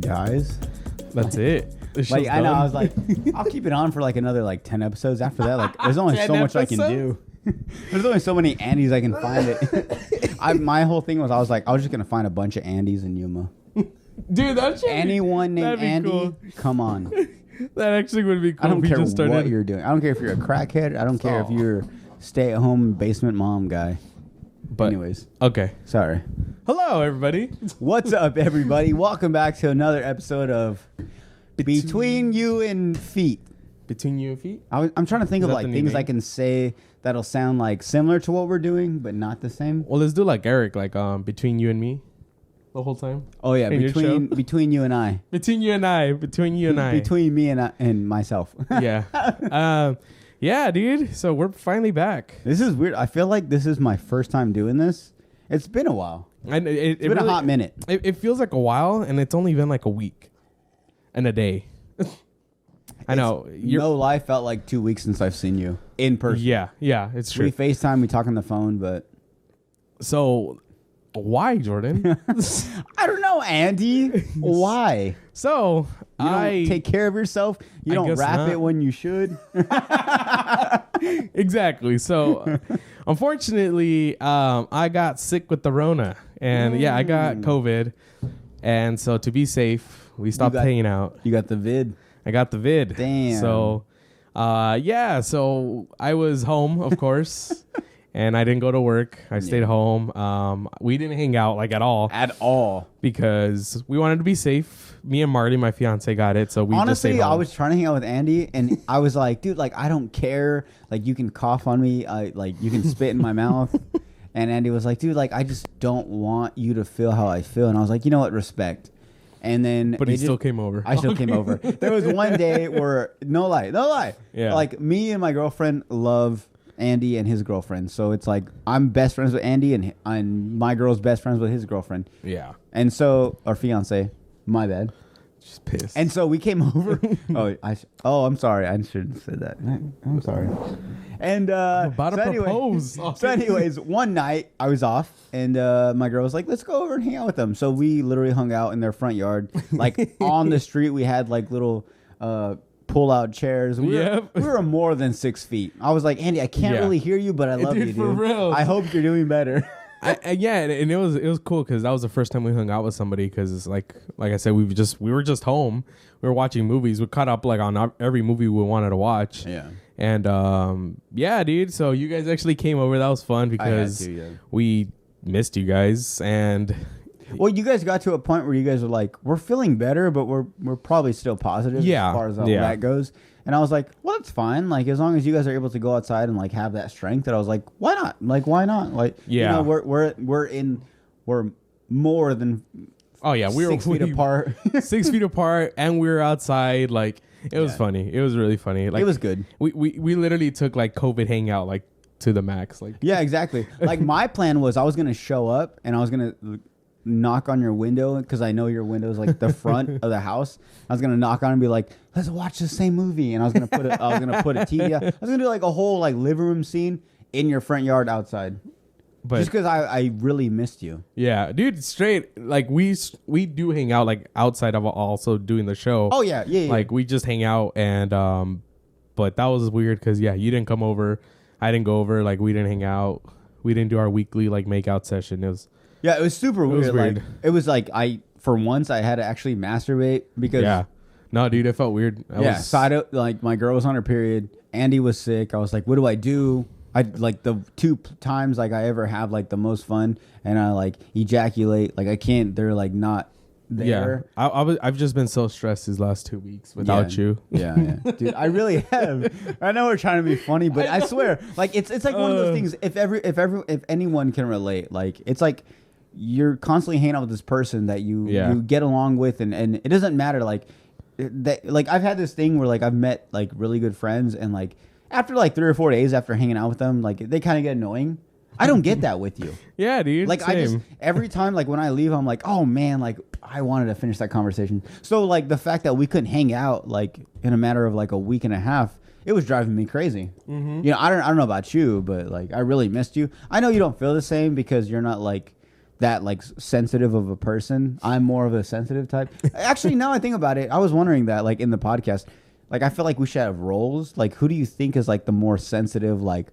guys. That's it. Like I know, I was like, I'll keep it on for like another like 10 episodes. After that, like there's only so much I can do. There's only so many Andys I can find it. My whole thing was I was just gonna find a bunch of Andys in Yuma. Dude, that's anyone named Andy. Cool. Come on. That actually would be cool. I don't care what you're doing. I don't care if you're a crackhead. I don't care if you're stay-at-home basement mom guy. But anyways, okay. Sorry. Hello, everybody. What's up, everybody? Welcome back to another episode of Between You and Feet. Between You and Feet? I'm trying to think of like things I can say that'll sound like similar to what we're doing, but not the same. Well, let's do like Eric, like Between You and Me, the whole time. Oh yeah, between you and I. Between you and I. Between you and I. Between me and myself. Yeah. Yeah, dude. So we're finally back. This is weird. I feel like this is my first time doing this. It's been a while. And it's been really, a hot minute. It feels like a while, and it's only been like a week and a day. I know. No lie, felt like 2 weeks since I've seen you in person. Yeah, it's true. We FaceTime, we talk on the phone, but... So, why, Jordan? I don't know, Andy. Why? So, you don't take care of yourself. You don't wrap it when you should. Exactly. So, unfortunately, I got sick with the Rona. And, I got COVID. And so, to be safe, we stopped hanging out. You got the vid. I got the vid. Damn. So, so I was home, of course. And I didn't go to work. I stayed home. We didn't hang out like at all. At all. Because we wanted to be safe. Me and Marty, my fiance, got it. So we just stayed home. Honestly, I was trying to hang out with Andy. And I was like, dude, like, I don't care. Like, you can cough on me. Like, you can spit in my mouth. And Andy was like, dude, like, I just don't want you to feel how I feel. And I was like, you know what? Respect. And then... But he still came over. I still came over. There was one day where... No lie. Yeah. Like, me and my girlfriend love... Andy and his girlfriend. So it's like I'm best friends with Andy and my girl's best friends with his girlfriend. Yeah. And so our fiance, my bad. Just pissed. And so we came over. I'm sorry. I shouldn't have said that. I'm sorry. And I'm about to propose. So anyways, one night I was off and my girl was like, let's go over and hang out with them. So we literally hung out in their front yard. Like on the street we had like little pull-out chairs. We were more than 6 feet. I was like, Andy, I can't really hear you, but I love you, dude. For real. I hope you're doing better. And it was cool because that was the first time we hung out with somebody. Because it's like I said, we were just home. We were watching movies. We caught up like on every movie we wanted to watch. Yeah. And dude. So you guys actually came over. That was fun because we missed you guys. And well, you guys got to a point where you guys were like, we're feeling better, but we're probably still positive as far as that goes. And I was like, well, that's fine. Like, as long as you guys are able to go outside and like have that strength, that I was like, why not? Like, why not? Like, you know, we're more than we were 6 feet apart. 6 feet apart, and we were outside. Like, it was funny. It was really funny. Like, it was good. We literally took like COVID hangout like to the max. Like, yeah, exactly. Like my plan was I was gonna show up and I was gonna knock on your window because I know your window is like the front of the house. I was gonna knock on and be like, let's watch the same movie, and I was gonna put a TV out. I was gonna do like a whole like living room scene in your front yard outside, but just because I really missed you. Yeah, dude, straight like we do hang out like outside of also doing the show. Oh yeah. Like we just hang out and but that was weird because you didn't come over, I didn't go over, like we didn't hang out, we didn't do our weekly like makeout session. It was super weird. Like, it was like for once I had to actually masturbate because no, dude, it felt weird. Like my girl was on her period. Andy was sick. I was like, what do I do? I like the 2 times like I ever have like the most fun, and I like ejaculate. Like I can't. They're like not there. Yeah, I've just been so stressed these last 2 weeks without you. Yeah, dude, I really have. I know we're trying to be funny, but I swear, like it's like one of those things. If anyone can relate, like it's like you're constantly hanging out with this person that you get along with, and it doesn't matter like that. Like I've had this thing where like I've met like really good friends, and like after like 3 or 4 days after hanging out with them, like they kind of get annoying. I don't get that with you. Yeah, dude. Like same. I just every time like when I leave, I'm like, oh man, like I wanted to finish that conversation. So like the fact that we couldn't hang out like in a matter of like a week and a half, it was driving me crazy. Mm-hmm. You know, I don't know about you, but like I really missed you. I know you don't feel the same because you're not like that like sensitive of a person. I'm more of a sensitive type. Actually, now I think about it, I was wondering that like in the podcast, like I feel like we should have roles. Like who do you think is like the more sensitive, like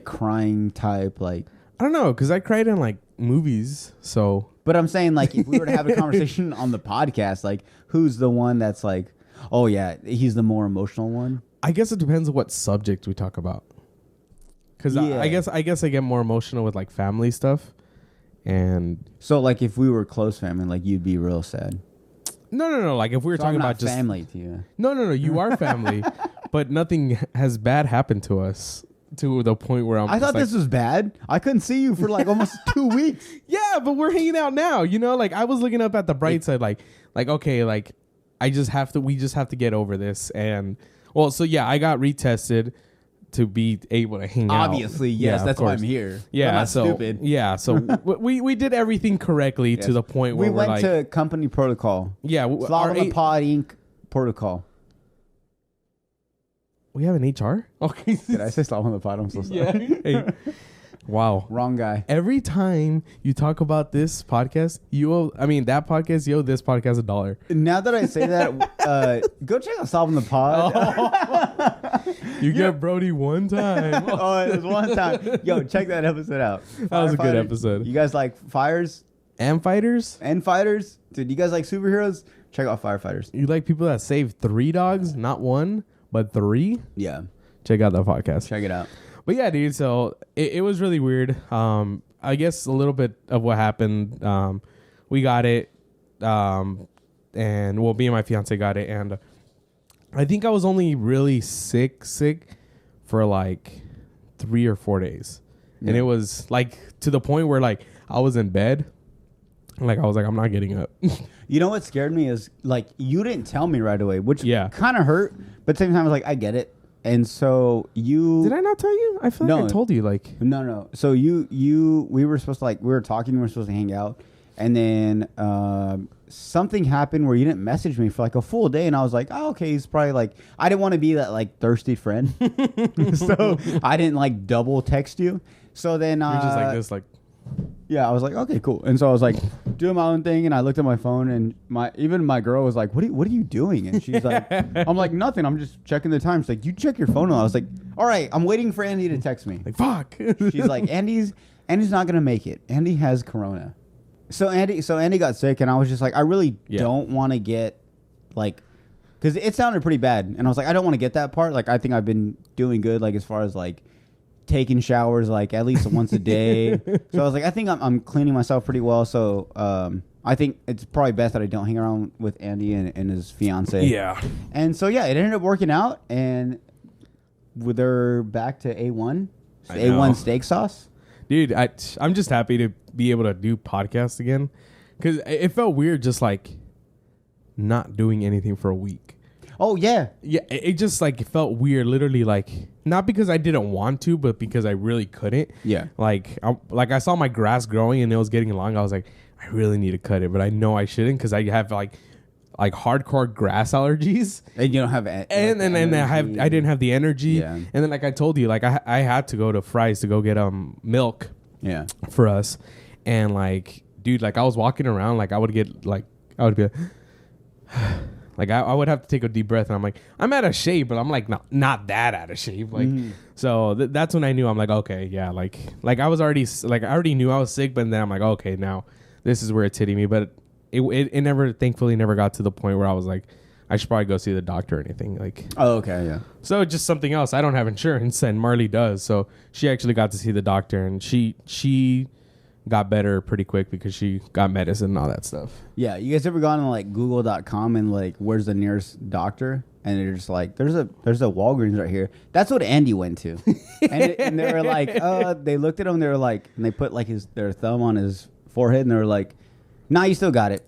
crying type? Like I don't know, because I cried in like movies. So, but I'm saying like if we were to have a conversation on the podcast, like who's the one that's like, oh yeah, he's the more emotional one? I guess it depends on what subject we talk about. Because I guess I get more emotional with like family stuff, and so like if we were close family, like you'd be real sad. No. Like if we were talking about just family to you. No. You are family, but nothing has bad happened to us to the point where I thought this was bad. I couldn't see you for like almost 2 weeks. Yeah, but we're hanging out now. You know, like I was looking up at the bright side, like okay, like we just have to get over this, and well, so yeah, I got retested to be able to hang out. Obviously, yes, that's why I'm here. Yeah, I'm not stupid. Yeah, so we did everything correctly to the point where we went to company protocol. Yeah, Slot on the Pod Inc. protocol. We have an HR? Okay. Did I say Slot on the Pod? I'm so sorry. Yeah. Hey. Wow. Wrong guy. Every time you talk about this podcast, that podcast, you owe this podcast $1. Now that I say that, go check out Solving the Pod. Oh. You get Brody one time. Oh, it was one time. Yo, check that episode out. That was a good episode. You guys like fires? And fighters? And fighters? Dude, you guys like superheroes? Check out Firefighters. You like people that save 3 dogs? Not 1, but 3? Yeah. Check out that podcast. Check it out. But yeah, dude, so it was really weird. I guess a little bit of what happened, we got it, and well, me and my fiance got it, and I think I was only really sick for like 3 or 4 days. Yeah. And it was like to the point where like I was in bed, like I was like, I'm not getting up. You know what scared me is like you didn't tell me right away, which kind of hurt, but at the same time I was like, I get it. And so did I not tell you? I feel like I told you like no. So we were supposed to we were talking, we were supposed to hang out, and then something happened where you didn't message me for like a full day, and I was like, oh, okay, he's probably like, I didn't want to be that like thirsty friend, so I didn't like double text you. So then you're just like this, like. Yeah, I was like, okay, cool. And so I was like doing my own thing, and I looked at my phone, and my girl was like, what are you doing? And she's like, I'm like, nothing. I'm just checking the time. She's like, you check your phone. And I was like, all right, I'm waiting for Andy to text me. Like, fuck. She's like, Andy's not gonna make it. Andy has corona. So Andy got sick, and I was just like, I really don't want to get like, because it sounded pretty bad, and I was like, I don't want to get that part. Like, I think I've been doing good, like as far as like taking showers like at least once a day. So I was like, I think I'm cleaning myself pretty well. So I think it's probably best that I don't hang around with Andy and his fiance. Yeah. And so yeah, it ended up working out, and they're back to A1. A1 steak sauce. Dude, I'm just happy to be able to do podcasts again, because it felt weird just like not doing anything for a week. Oh yeah. Yeah, it just like it felt weird, literally, like not because I didn't want to, but because I really couldn't. Yeah. Like I saw my grass growing and it was getting long. I was like, I really need to cut it, but I know I shouldn't because I have like hardcore grass allergies. And you don't have and I didn't have the energy. Yeah. And then like I told you, like I had to go to Fry's to go get milk. Yeah. For us. And like, dude, like I was walking around, like I would be like, I would have to take a deep breath, and I'm like, I'm out of shape, but I'm like not that out of shape. Like, so that's when I knew. I'm like, okay, yeah, like I was already like I already knew I was sick, but then I'm like, okay, now this is where it's hitting me. But it never, thankfully, never got to the point where I was like, I should probably go see the doctor or anything. Like, oh, okay, yeah. So just something else. I don't have insurance, and Marley does, so she actually got to see the doctor, and she got better pretty quick because she got medicine and all that stuff. Yeah, you guys ever gone to like Google.com and like where's the nearest doctor? And they're just like, there's a Walgreens right here. That's what Andy went to. and they were like, they looked at him, they were like, and they put like their thumb on his forehead, and they were like, nah, you still got it.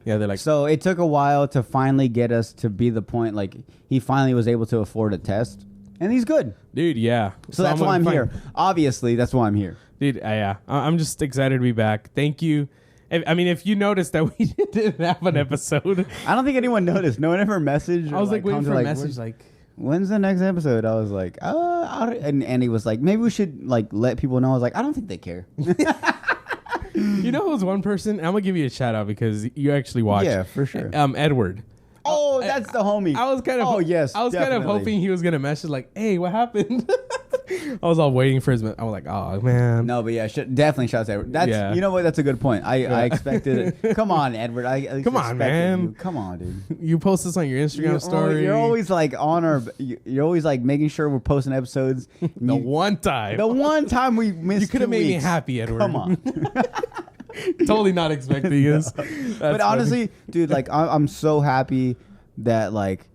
Yeah, they're like, so it took a while to finally get us to be the point, like he finally was able to afford a test, and he's good. Dude, yeah. So that's why I'm here. Obviously, that's why I'm here. Dude, yeah, I'm just excited to be back. Thank you. I mean, if you noticed that we didn't have an episode. I don't think anyone noticed. No one ever messaged. I was like waiting for a message like, when's the next episode? I was like, and he was like, maybe we should like let people know. I was like, I don't think they care. You know who's one person? I'm gonna give you a shout out because you actually watched. Yeah, for sure. Edward. Oh, that's the homie. I was kind of. Oh yes. I was kind of hoping he was gonna message like, "Hey, what happened?" I was all waiting for his. I was like, "Oh man." No, but yeah, definitely shouts out. That's you know what? That's a good point. I expected it. Come on, Edward. Come on, man. You. Come on, dude. You post this on your Instagram story. You're always like on our. You're always like making sure we're posting episodes. The one time we missed. You could have made me happy, Edward. Come on. Totally not expecting this. But honestly, dude, like I'm so happy that like,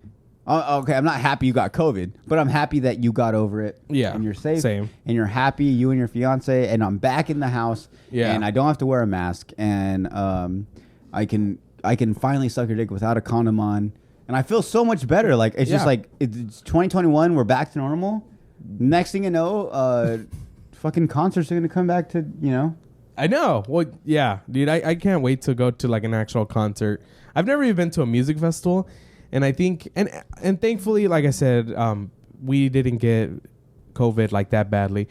okay, I'm not happy you got COVID, but I'm happy that you got over it. Yeah, and you're safe. Same. And you're happy, you and your fiance, and I'm back in the house. Yeah. And I don't have to wear a mask, and I can finally suck your dick without a condom on, and I feel so much better. Like it's just like it's 2021. We're back to normal. Next thing you know, fucking concerts are gonna come back to I know. Well, yeah, dude, I can't wait to go to like an actual concert. I've never even been to a music festival, and I think and thankfully, like I said, we didn't get COVID like that badly,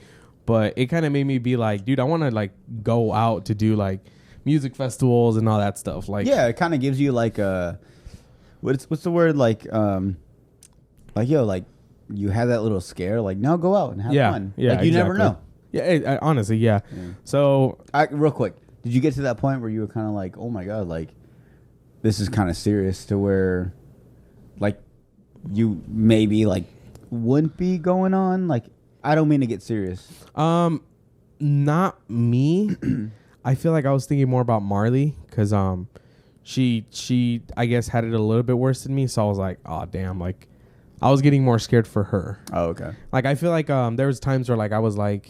but it kind of made me be like, dude, I want to like go out to do like music festivals and all that stuff. Like, yeah, it kind of gives you like a what's the word like you have that little scare like now go out and have fun. Yeah, like you never know. Yeah, honestly, yeah. So, real quick, did you get to that point where you were kind of like, oh my god, like this is kind of serious to where, like, you maybe like wouldn't be going on? Like, I don't mean to get serious. Not me. I feel like I was thinking more about Marley because she I guess had it a little bit worse than me. So I was like, oh damn, like I was getting more scared for her. Oh okay. Like I feel like there was times where like I was like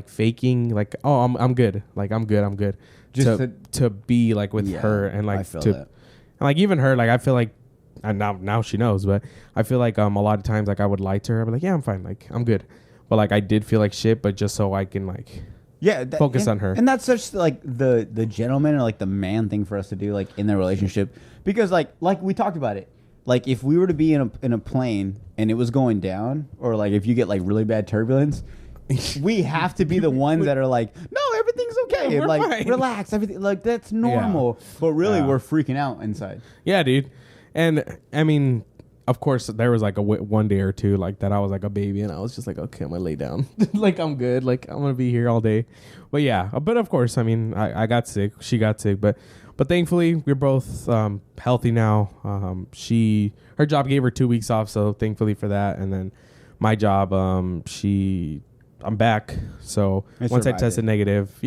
faking like, oh I'm good, like I'm good just to be like with her and like and like even her, like I feel like, and now she knows, but I feel like a lot of times like I would lie to her, but like, yeah, I'm fine, like I'm good, but like I did feel like shit, but just so I can like focus on her. And that's such like the gentleman or like the man thing for us to do like in the relationship, because like we talked about it. Like if we were to be in a plane and it was going down, or like if you get like really bad turbulence, we have to be the ones that are like, no, everything's okay. Yeah, like fine. Relax, everything like that's normal. Yeah. But really, we're freaking out inside. Yeah, dude. And I mean, of course, there was like one day or two like that I was like a baby, and I was just like, okay, I'm gonna lay down. Like I'm good. Like I'm gonna be here all day. But yeah, but of course, I mean, I got sick. She got sick, but thankfully we're both healthy now. Her job gave her 2 weeks off, so thankfully for that. And then my job, I'm back. So once I tested negative,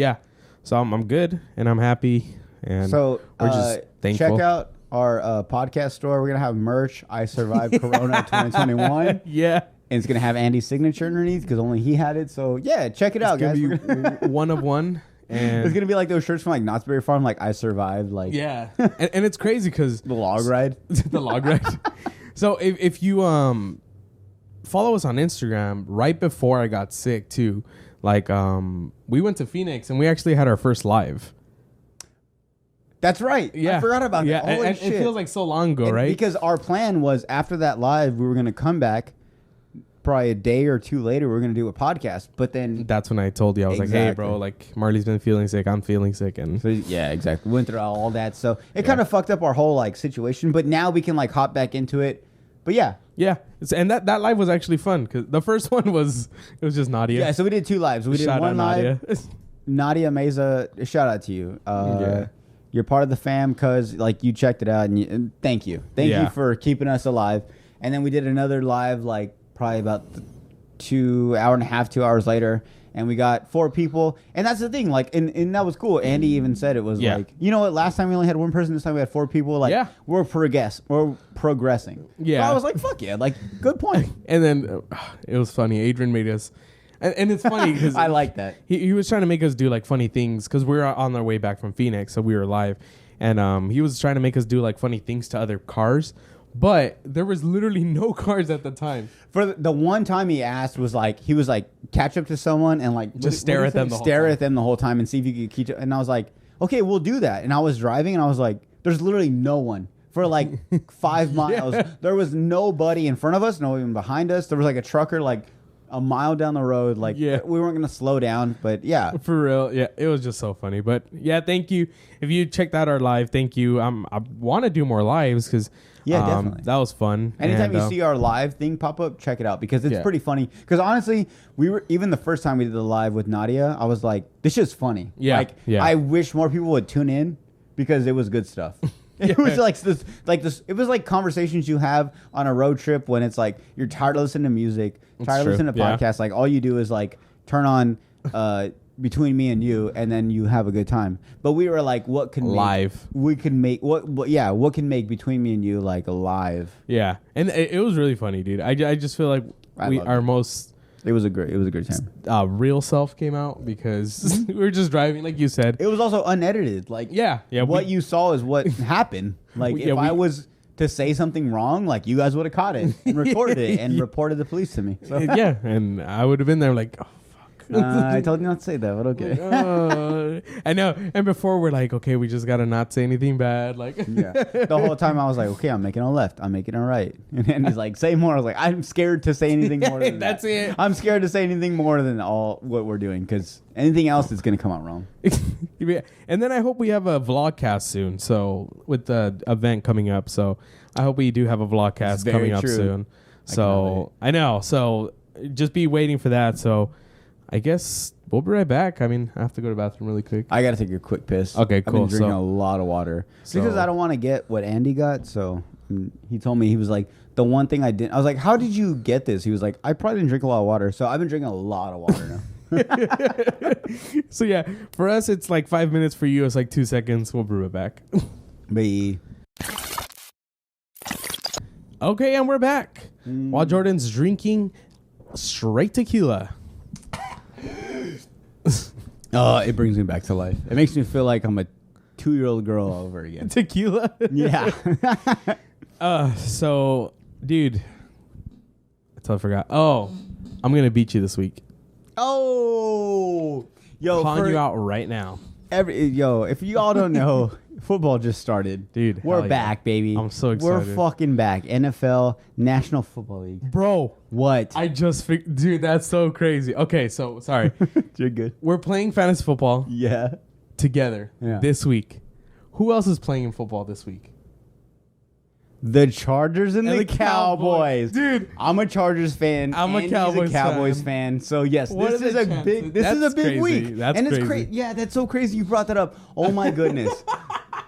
so I'm good and I'm happy. And so we're just thankful. Check out our podcast store. We're gonna have merch. I survived Corona 2021. Yeah. And it's gonna have Andy's signature underneath because only he had it. So yeah, check it out, guys. One of one. And it's gonna be like those shirts from like Knott's Berry Farm, like I survived, like and it's crazy because the log ride, the log ride. So if you follow us on Instagram, right before I got sick too, like we went to Phoenix and we actually had our first live. That's right. Yeah, I forgot about that. Holy and shit. It feels like so long ago, right? Because our plan was after that live, we were gonna come back. Probably a day or two later, we're gonna do a podcast. But then that's when I told you I was like, "Hey, bro, like Marley's been feeling sick. I'm feeling sick." And so, yeah, exactly. We went through all that, so it kind of fucked up our whole like situation. But now we can like hop back into it. But yeah. And that live was actually fun because the first one was just Nadia. Yeah, so we did 2 lives. We did one live. Nadia Meza, shout out to you. You're part of the fam because like you checked it out, and thank you for keeping us alive. And then we did another live like. Probably about 2 hours later, and we got 4 people, and that's the thing. Like, and that was cool. Andy even said it was like, you know what? Last time we only had 1 person. This time we had 4 people. Like, we're progressing. Yeah, so I was like, fuck yeah, like good point. And then it was funny. Adrian made us, and it's funny because I like that he was trying to make us do like funny things because we were on our way back from Phoenix, so we were live, and he was trying to make us do like funny things to other cars. But there was literally no cars at the time. For the one time he asked was like, he was like, catch up to someone and like just stare at them the whole time and see if you could keep. And I was like, okay, we'll do that. And I was driving and I was like, there's literally no one. for like 5 miles. Yeah. There was nobody in front of us, no even behind us. There was like a trucker like a mile down the road. Like we weren't going to slow down, but yeah. For real. Yeah, it was just so funny. But yeah, thank you. If you checked out our live, thank you. I want to do more lives because definitely. That was fun. Anytime you see our live thing pop up, check it out because it's pretty funny. Because honestly, we were even the first time we did the live with Nadia, I was like, this shit's funny. Yeah. Like I wish more people would tune in because it was good stuff. It was like this. It was like conversations you have on a road trip when it's like you're tired of listening to music, tired of listening to podcasts. Like all you do is like turn on Between Me and You, and then you have a good time. But we were like, what can live? We can make what can make Between Me and You like live? Yeah, and it was really funny, dude. I just feel like most. It was a great time. Real self came out because we were just driving, like you said. It was also unedited. Like what you saw is what happened. Like if I was to say something wrong, like you guys would have caught it and recorded it and reported the police to me. So. Yeah, and I would have been there like, oh, fuck. I told you not to say that, but okay. I know. And before we're like, okay, we just gotta not say anything bad. Like, the whole time I was like, okay, I'm making a left, I'm making a right, and he's like, say more. I was like, I'm scared to say anything more than that's it. I'm scared to say anything more than all what we're doing because anything else is gonna come out wrong. And then I hope we have a vlogcast soon. So with the event coming up, so I hope we do have a vlogcast coming up soon. So I know. So just be waiting for that. So. I guess we'll be right back. I mean, I have to go to the bathroom really quick. I got to take a quick piss. Okay, cool. I've been drinking a lot of water. Because I don't want to get what Andy got. So he told me, he was like, the one thing I didn't. I was like, how did you get this? He was like, I probably didn't drink a lot of water. So I've been drinking a lot of water now. So yeah, for us, it's like 5 minutes. For you, it's like 2 seconds. We'll be right back. Bye. Okay, and we're back. While Jordan's drinking straight tequila. It brings me back to life. It makes me feel like I'm a 2-year-old girl all over again. Tequila? Yeah. So, dude, I forgot. Oh, I'm going to beat you this week. Oh. Yo, calling you out right now. If you all don't know, football just started. Dude, we're back, baby. I'm so excited. We're fucking back. NFL, National Football League. Bro. What? I just dude, that's so crazy. Okay, so sorry. You're good. We're playing fantasy football. Yeah. Together this week. Who else is playing in football this week? The Chargers and the Cowboys. Dude, I'm a Chargers fan. I'm a Cowboys fan. So yes, this is a big week. That's and crazy. It's crazy. Yeah, that's so crazy you brought that up. Oh my goodness.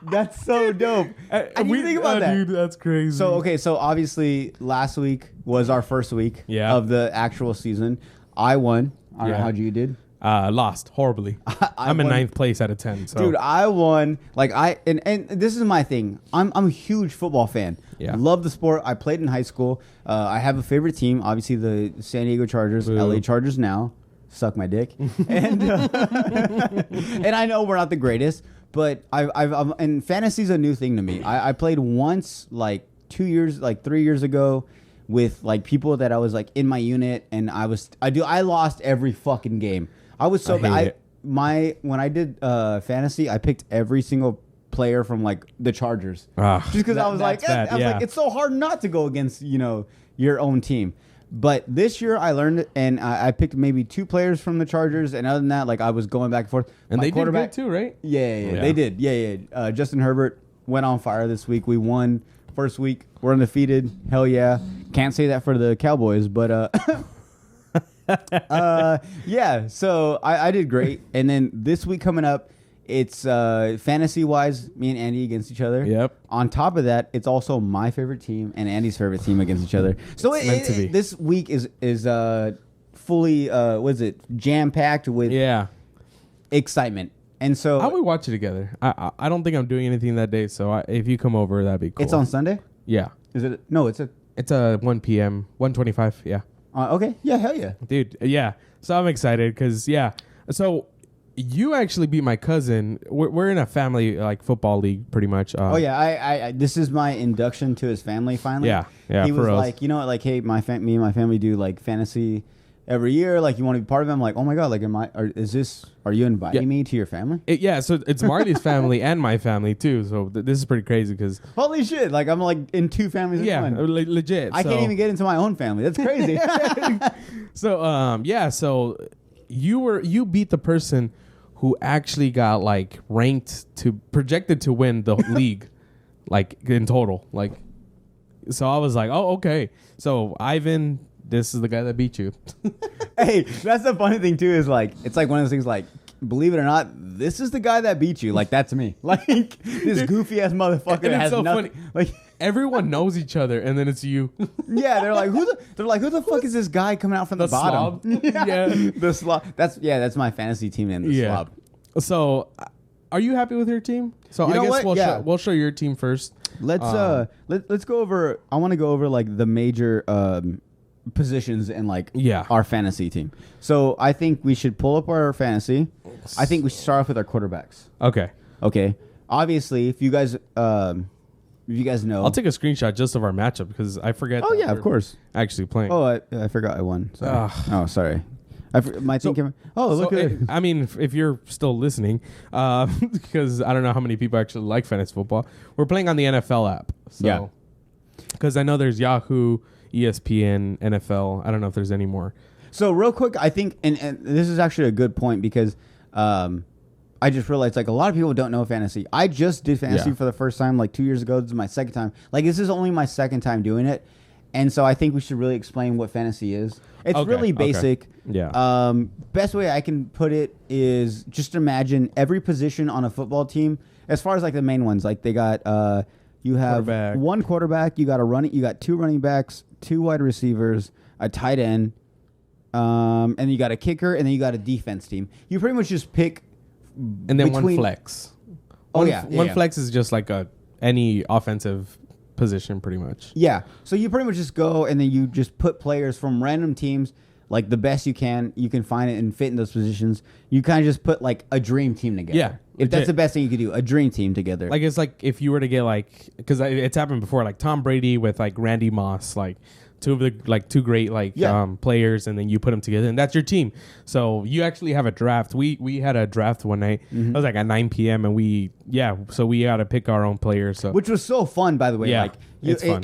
That's so dope. I didn't think about that. Dude, that's crazy. So obviously last week was our first week of the actual season. I won. I don't know how you did. Lost horribly. I'm in 9th place out of 10. So. Dude, I won. Like and this is my thing. I'm a huge football fan. Yeah. Love the sport. I played in high school. I have a favorite team. Obviously, the San Diego Chargers, LA Chargers now. Suck my dick. And and I know we're not the greatest, but and fantasy's a new thing to me. I played once, like 3 years ago, with like people that I was like in my unit, and I lost every fucking game. I was so bad. When I did fantasy, I picked every single player from like the Chargers, just because I was like, it's so hard not to go against your own team. But this year I learned, and I picked maybe 2 players from the Chargers, and other than that, like I was going back and forth. And they did good too, right? Yeah, they did. Yeah. Justin Herbert went on fire this week. We won first week. We're undefeated. Hell yeah! Can't say that for the Cowboys, but yeah. So I did great. And then this week coming up, it's fantasy wise, me and Andy against each other. Yep. On top of that, it's also my favorite team and Andy's favorite team against each other. So this week is fully jam packed with excitement. And so how we watch it together? I don't think I'm doing anything that day. So if you come over, that'd be cool. It's on Sunday. Yeah. Is it? No, it's a 1 p.m. 1:25. Yeah. Okay. Yeah. Hell yeah, dude. Yeah. So I'm excited because So you actually beat my cousin. We're in a family like football league, pretty much. I this is my induction to his family. Finally. Yeah. He was like, hey, me and my family do like fantasy every year? Like, you want to be part of it? I'm like, oh my God, like, are you inviting me to your family? So it's Marty's family and my family too. So this is pretty crazy because holy shit, like I'm like in 2 families. Legit. I can't even get into my own family. That's crazy. So you beat the person who actually got like projected to win the league, like in total, like. So I was like, oh, okay. So Ivan, this is the guy that beat you. Hey, that's the funny thing too, is like, it's like one of those things like, believe it or not, this is the guy that beat you. Like, that's me. Like, this goofy ass motherfucker has so nothing. Funny. Like, everyone knows each other, and then it's you. Yeah, they're like, who the fuck is this guy coming out from the bottom? The slob. That's my fantasy team name, the slob. So, are you happy with your team? So I guess we'll show your team first. Let's go over. I want to go over like the major positions in like our fantasy team. So I think we should pull up our fantasy. I think we should start off with our quarterbacks. Okay. Obviously, if you guys know, I'll take a screenshot just of our matchup because I forget. Oh yeah, of course. Actually playing. Oh, I forgot I won. Sorry. Oh, sorry. Look at it. I mean, if you're still listening, because I don't know how many people actually like fantasy football, we're playing on the NFL app. So, because I know there's Yahoo, ESPN, NFL. I don't know if there's any more. So real quick, I think, and this is actually a good point because I just realized like a lot of people don't know fantasy. I just did fantasy for the first time like 2 years ago. This is my second time. Like this is only my second time doing it. And so I think we should really explain what fantasy is. It's really basic. Okay. Yeah. Best way I can put it is just imagine every position on a football team, as far as like the main ones. Like they got you have one quarterback, you got 2 running backs, 2 wide receivers, a tight end, and you got a kicker, and then you got a defense team. You pretty much just pick and then one flex. One flex is just like any offensive position pretty much. Yeah. So you pretty much just go and then you just put players from random teams, like the best you can find it and fit in those positions. You kind of just put like a dream team together. Yeah. If that's the best thing you could do, a dream team together. Like it's like if you were to get like, because it's happened before, like Tom Brady with like Randy Moss, like two great players, and then you put them together and that's your team. So you actually have a draft. We had a draft one night. It was like at 9 p.m. and so we got to pick our own players. So which was so fun, by the way. Yeah, it's fun.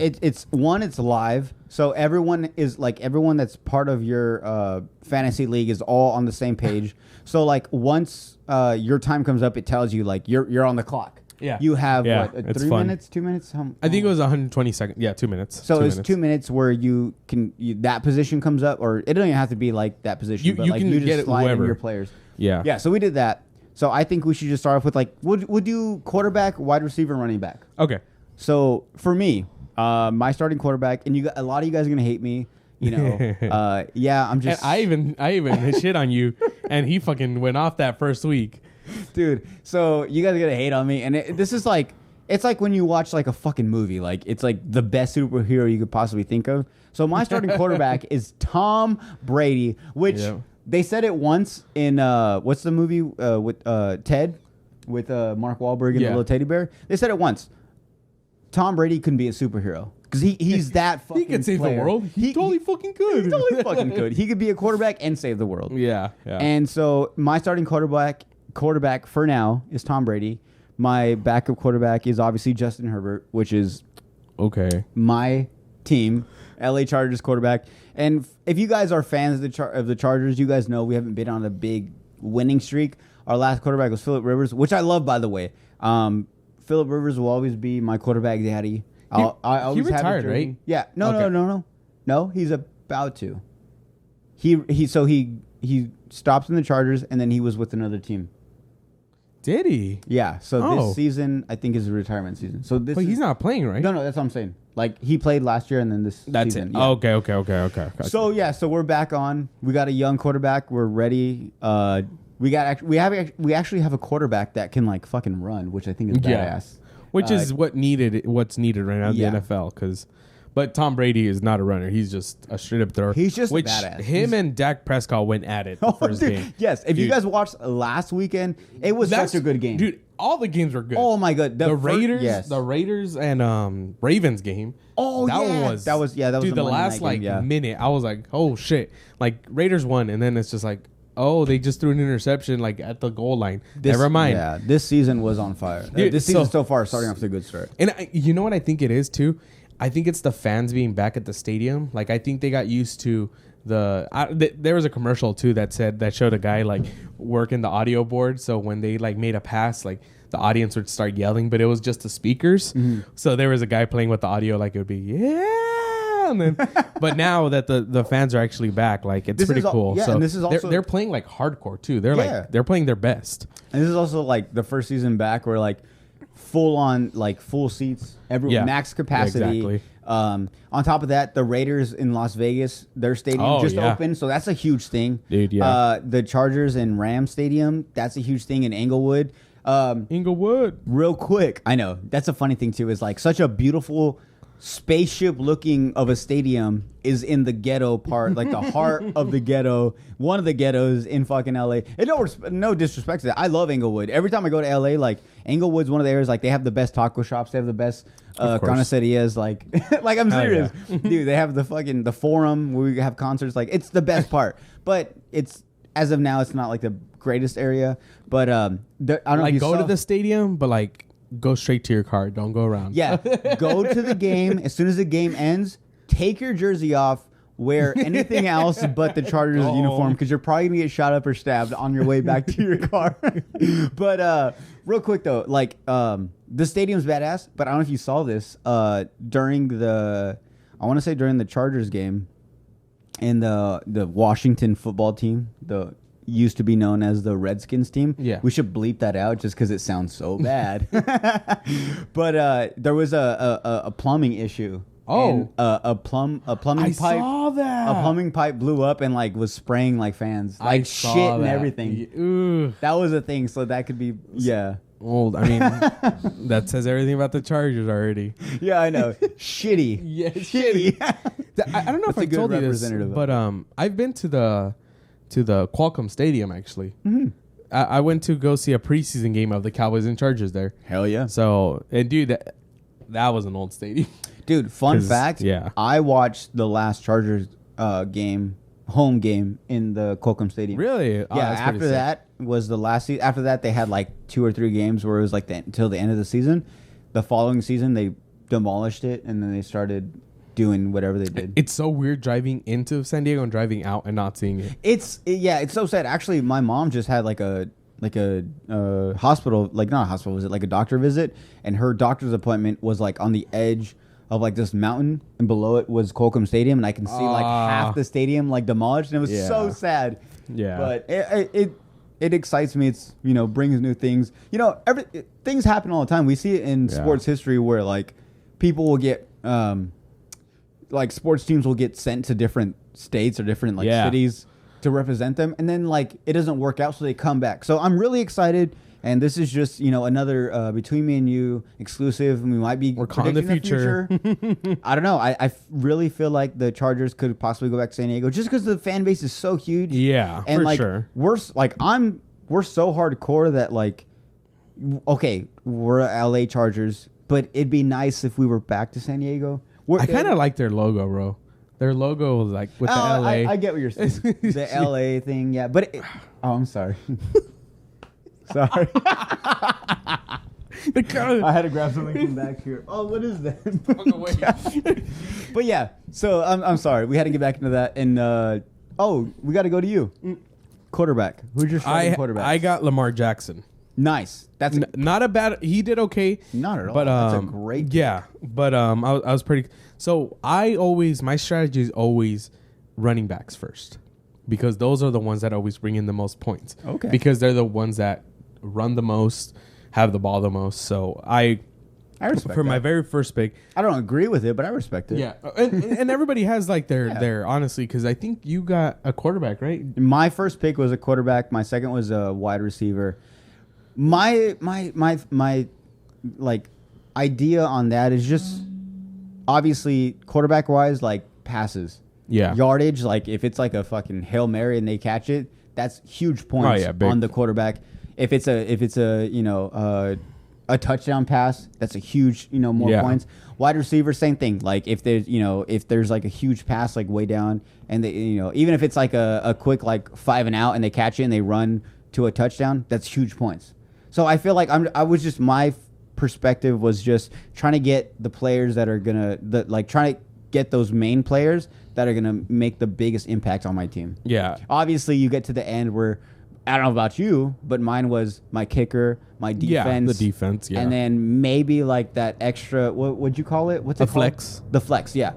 It's live. So everyone that's part of your fantasy league is all on the same page. So like once your time comes up, it tells you like you're on the clock. Yeah. You have 3 fun. minutes, 2 minutes? I think it was 120 seconds. Yeah, 2 minutes. So it's 2 minutes where that position comes up, or it doesn't even have to be like that position, you can just get slide whoever. in your players. Yeah. Yeah, so we did that. So I think we should just start off with like, we'll do quarterback, wide receiver, running back. Okay. So for me, my starting quarterback, and a lot of you guys are going to hate me. You know, I'm just. And I even shit on you, and he fucking went off that first week. Dude, so you guys are gonna hate on me, and this is like, it's like when you watch like a fucking movie, like it's like the best superhero you could possibly think of. So my starting quarterback is Tom Brady, which they said it once in what's the movie with Ted, with Mark Wahlberg and the little teddy bear. They said it once. Tom Brady couldn't be a superhero because he's that fucking. He could save player. The world. He totally fucking could. He totally fucking could. He could be a quarterback and save the world. Yeah. And so my starting quarterback for now is Tom Brady. My backup quarterback is obviously Justin Herbert, which is my team, LA Chargers quarterback. And if you guys are fans of the Chargers, you guys know we haven't been on a big winning streak. Our last quarterback was Phillip Rivers, which I love, by the way. Phillip Rivers will always be my quarterback daddy. I always he retired, right? Yeah. No. He's about to. He stops in the Chargers, and then he was with another team. Did he? Yeah. So this season, I think, is a retirement season. So he's not playing, right? No, that's what I'm saying. Like he played last year, and then this. That's season. it. Yeah. Okay. Gotcha. So we're back on. We got a young quarterback. We're ready. We actually have a quarterback that can like fucking run, which I think is badass. Which is what's needed right now in the NFL, because But Tom Brady is not a runner. He's just a straight up thrower. He's just which badass. Him and Dak Prescott went at it the first game. Yes. If you guys watched last weekend, it was such a good game. Dude, all the games were good. Oh my god. The Raiders and Ravens game. Oh, that was dude, the last minute, I was like, oh shit. Like Raiders won, and then it's just like, oh, they just threw an interception like at the goal line. Never mind. Yeah, this season was on fire. Dude, this season so far starting off to a good start. And you know what I think it is too? I think it's the fans being back at the stadium. Like I think they got used to there was a commercial too that showed a guy like working the audio board. So when they like made a pass, like the audience would start yelling, but it was just the speakers. Mm-hmm. So there was a guy playing with the audio, like it would be and then, but now that the fans are actually back, like it's pretty cool. Yeah, so and this is also they're playing like hardcore too. They're playing their best. And this is also like the first season back where like full on like full seats, max capacity. Exactly. On top of that, the Raiders in Las Vegas, their stadium opened, so that's a huge thing. Dude, yeah. The Chargers in Rams Stadium, that's a huge thing in Inglewood. Real quick, I know that's a funny thing too. Is like such a beautiful spaceship looking of a stadium is in the ghetto part, like the heart of the ghetto, one of the ghettos in fucking LA. And no disrespect to that, I love Inglewood. Every time I go to LA, like Inglewood's one of the areas, like they have the best taco shops, they have the best carnicerias, like like I'm serious. Yeah. Dude, they have the Forum where we have concerts, like it's the best part. But it's, as of now, it's not like the greatest area. But I don't know if you go to the stadium, but like go straight to your car. Don't go around. Yeah. Go to the game. As soon as the game ends, take your jersey off, wear anything else but the Chargers uniform, because you're probably going to get shot up or stabbed on your way back to your car. But real quick, though, like the stadium's badass, but I don't know if you saw this during the Chargers game, and the Washington football team, used to be known as the Redskins team. Yeah. We should bleep that out just because it sounds so bad. But there was a plumbing issue. Oh. And, a plumbing pipe. Saw that. A plumbing pipe blew up and like was spraying like fans. Like shit and everything. Ooh. That was a thing, so that could be old. I mean, that says everything about the Chargers already. Yeah, I know. Shitty. Yeah, shitty. I don't know if I told you this, but I've been to the Qualcomm Stadium, actually. Mm-hmm. I went to go see a preseason game of the Cowboys and Chargers there. Hell yeah. So, and dude, that was an old stadium. Dude, fun fact. Yeah. I watched the last Chargers home game in the Qualcomm Stadium. Really? Oh, yeah, after that was the last season. After that, they had like 2 or 3 games where it was like until the end of the season. The following season, they demolished it, and then they started doing whatever they did. It's so weird driving into San Diego and driving out and not seeing it. It's so sad. Actually, my mom just had like a hospital, like not a hospital visit, like a doctor visit, and her doctor's appointment was like on the edge of like this mountain, and below it was Qualcomm Stadium, and I can see like half the stadium like demolished, and it was so sad. Yeah, but it excites me. It's brings new things. Things happen all the time. We see it in sports history where like people will get like sports teams will get sent to different states or different like cities to represent them, and then like it doesn't work out, so they come back. So I'm really excited, and this is just another Between Me and You exclusive, and we might be on the future. I don't know. I really feel like the Chargers could possibly go back to San Diego just because the fan base is so huge. Yeah, and for like sure. we're so hardcore that like, okay, we're LA Chargers, but it'd be nice if we were back to San Diego. I kind of like their logo, bro. Their logo was like with the LA. I get what you're saying. The LA thing, yeah. But I'm sorry. Sorry. I had to grab something from back here. Oh, what is that? But yeah, so I'm sorry. We had to get back into that. And we got to go to you. Quarterback. Who's your starting quarterback? I got Lamar Jackson. Nice. That's not a bad. He did okay. Not at all. But that's a great pick. Yeah, but I was pretty. So my strategy is always running backs first, because those are the ones that always bring in the most points. Okay. Because they're the ones that run the most, have the ball the most. So I respect for my very first pick. I don't agree with it, but I respect it. Yeah, and everybody has like their honestly, because I think you got a quarterback, right? My first pick was a quarterback. My second was a wide receiver. My like idea on that is just obviously quarterback wise, like passes, yardage, like if it's like a fucking Hail Mary and they catch it, that's huge points on the quarterback. If it's a you know a touchdown pass, that's a huge more points. Wide receiver, same thing. Like if there's like a huge pass like way down and they even if it's like a quick like 5 and out and they catch it and they run to a touchdown, that's huge points. So I feel like my perspective was just trying to get the players that are gonna trying to get those main players that are gonna make the biggest impact on my team. Yeah. Obviously, you get to the end where I don't know about you, but mine was my kicker, my defense, the defense, and then maybe like that extra. What would you call it? What's it called? Flex. The flex, yeah.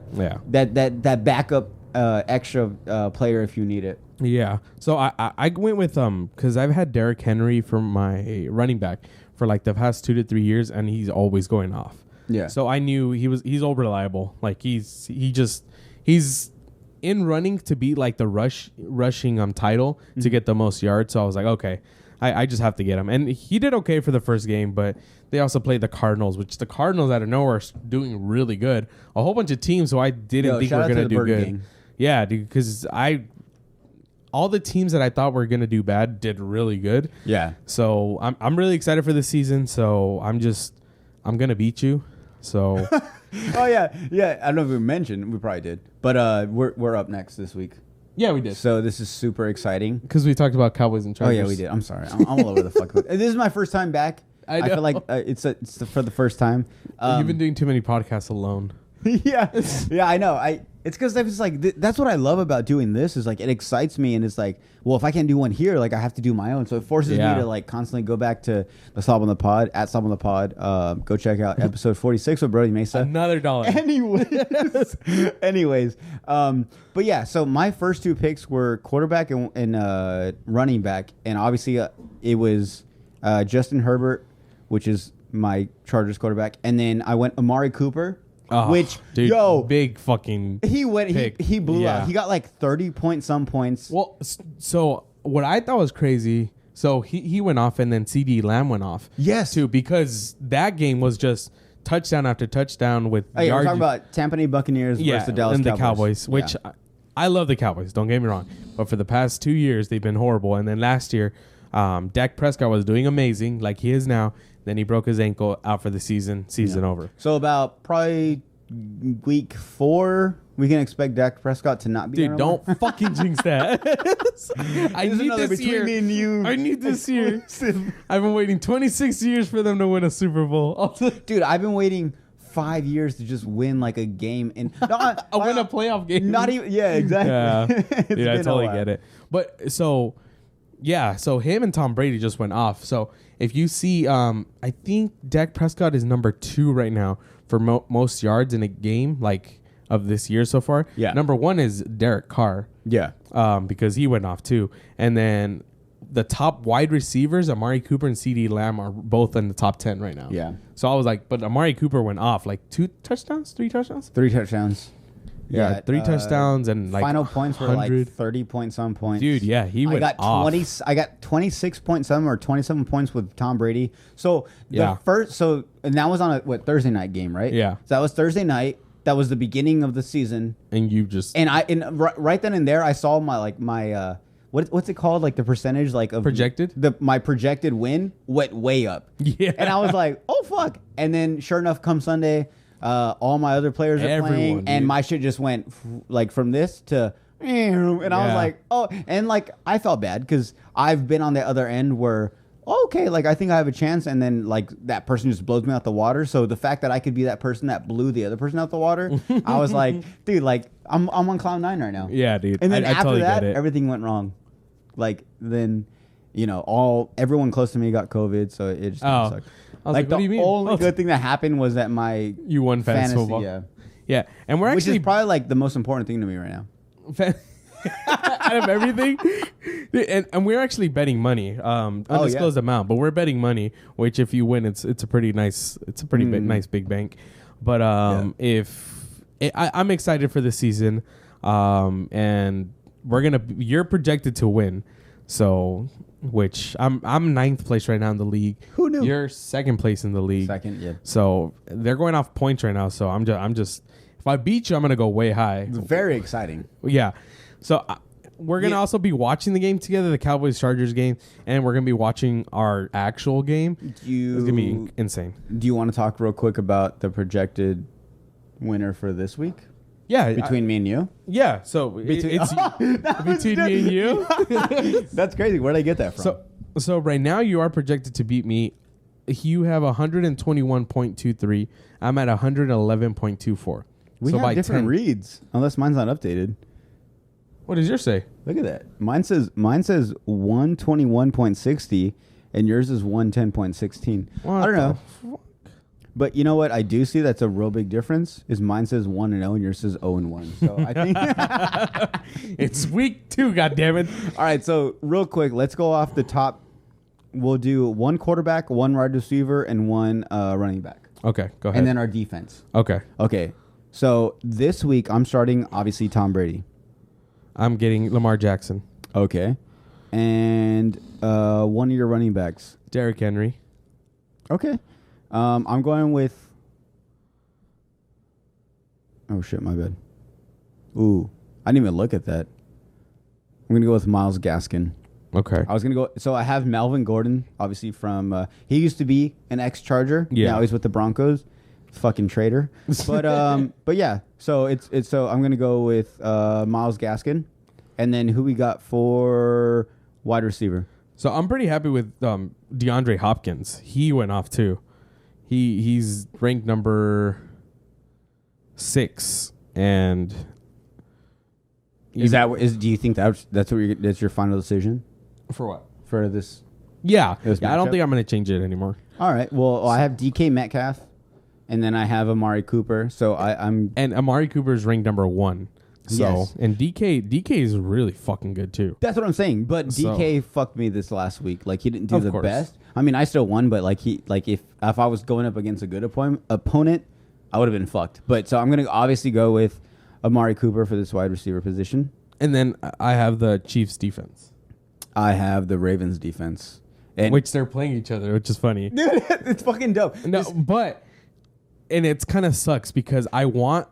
That backup extra player if you need it. Yeah. So I went with because I've had Derrick Henry for my running back for like the past 2 to 3 years, and he's always going off. Yeah. So I knew he's all reliable. Like he's in running to beat like the rushing title to get the most yards. So I was like, okay, I just have to get him. And he did okay for the first game, but they also played the Cardinals, which the Cardinals out of nowhere are doing really good. A whole bunch of teams who I didn't think were gonna do good. Gang. Yeah, dude, because all the teams that I thought were gonna do bad did really good. Yeah. So I'm really excited for this season. So I'm gonna beat you. So. Oh yeah. I don't know if we mentioned. We probably did. But we're up next this week. Yeah, we did. So this is super exciting because we talked about Cowboys and Chargers. Oh yeah, we did. I'm sorry. I'm all over the fuck. This is my first time back. I feel like it's for the first time. You've been doing too many podcasts alone. Yeah, I know. It's because it's like that's what I love about doing this is like it excites me and it's like, well, if I can't do one here, like I have to do my own. So it forces me to like constantly go back to the Slob on the Pod at Slob on the Pod. Go check out episode 46 with Brody Mesa. Another $1. Anyways, but yeah. So my first 2 picks were quarterback and running back, and obviously it was Justin Herbert, which is my Chargers quarterback, and then I went Amari Cooper. Which, dude, big fucking he blew out. He got like 30 point some points. Well, so what I thought was crazy, so he went off and then CD Lamb went off. Yes. Too, because that game was just touchdown after touchdown with yards. We're talking about Tampa Bay Buccaneers versus the Dallas and Cowboys. The Cowboys, which I love the Cowboys, don't get me wrong. But for the past 2 years, they've been horrible. And then last year, Dak Prescott was doing amazing like he is now. Then he broke his ankle, out for the season over. So about probably week 4, we can expect Dak Prescott to not be. Dude, don't fucking jinx that. I need this year. Me and you. I need this year. I've been waiting 26 years for them to win a Super Bowl. Dude, I've been waiting 5 years to just win like a game and win a playoff game. Not even. Yeah, exactly. Yeah. Dude, I totally get it. But so him and Tom Brady just went off. So if you see, I think Dak Prescott is number 2 right now for most yards in a game, like of this year so far. Yeah. Number 1 is Derek Carr. Yeah. Because he went off too. And then the top wide receivers, Amari Cooper and CD Lamb, are both in the top 10 right now. Yeah. So I was like, but Amari Cooper went off like 3 touchdowns. 3 touchdowns. Yeah, 3 touchdowns and like final points were like 30 point some points. Dude, yeah, he went off. I got 26 point some or 27 points with Tom Brady. So and that was on a Thursday night game, right? Yeah. So that was Thursday night. That was the beginning of the season. And you just right then and there I saw my what's it called, like the percentage like of projected? My projected win went way up. Yeah. And I was like, "Oh fuck." And then sure enough come Sunday, all my other players are playing, dude. And my shit just went like from this to, and I was like, oh, and like I felt bad because I've been on the other end where, okay, like I think I have a chance, and then like that person just blows me out the water. So the fact that I could be that person that blew the other person out the water, I was like, dude, like I'm on cloud 9 right now. Yeah, dude. And then I after totally that, everything went wrong. Like then, everyone close to me got COVID, so it just sucked. I was like, what do you mean? The only good thing that happened was that you won fantasy football. Yeah, and we're actually, which is probably like the most important thing to me right now. Out of everything, and we're actually betting money, undisclosed amount, but we're betting money. Which, if you win, it's a pretty nice, nice big bank. But I'm excited for this season, and you're projected to win. So, which I'm 9th place right now in the league. Who knew? You're 2nd place in the league. Second, yeah. So they're going off points right now. So I'm just If I beat you, I'm gonna go way high. It's very exciting. Yeah. So we're gonna also be watching the game together, the Cowboys Chargers game, and we're gonna be watching our actual game. It's gonna be insane. Do you want to talk real quick about the projected winner for this week? Yeah, between me and you. Yeah, so it's between me and you. That's crazy. Where did I get that from? So right now you are projected to beat me. You have 121.23. I'm at 111.24. We have different reads, unless mine's not updated. What does yours say? Look at that. Mine says 121.60, and yours is 110.16. I don't know. But you know what I do see that's a real big difference is mine says 1-0 and yours says 0-1. So I think it's week 2, goddammit. All right, so real quick, let's go off the top. We'll do one quarterback, one wide receiver, and one running back. Okay, go ahead. And then our defense. Okay. So this week I'm starting obviously Tom Brady. I'm getting Lamar Jackson. Okay. And one of your running backs. Derrick Henry. Okay. I'm going with... Oh, shit, my bad. Ooh, I didn't even look at that. I'm going to go with Myles Gaskin. Okay. I was going to go... So I have Melvin Gordon, obviously from... he used to be an ex-Charger. Yeah. Now he's with the Broncos. Fucking traitor. But yeah, so it's so I'm going to go with Myles Gaskin. And then who we got for wide receiver? So I'm pretty happy with DeAndre Hopkins. He went off too. He's ranked number 6, and do you think that's your final decision for what for this? Yeah, I don't think I'm going to change it anymore. All right. Well, I have DK Metcalf, and then I have Amari Cooper. So and Amari Cooper is ranked number 1. So yes. And DK is really fucking good too. That's what I'm saying. But DK fucked me this last week. Like he didn't do the best. I mean, I still won, but if I was going up against a good opponent, I would have been fucked. But so I'm gonna obviously go with Amari Cooper for this wide receiver position. And then I have the Chiefs defense. I have the Ravens defense, which they're playing each other, which is funny. Dude, it's fucking dope. No, and it's kind of sucks because I want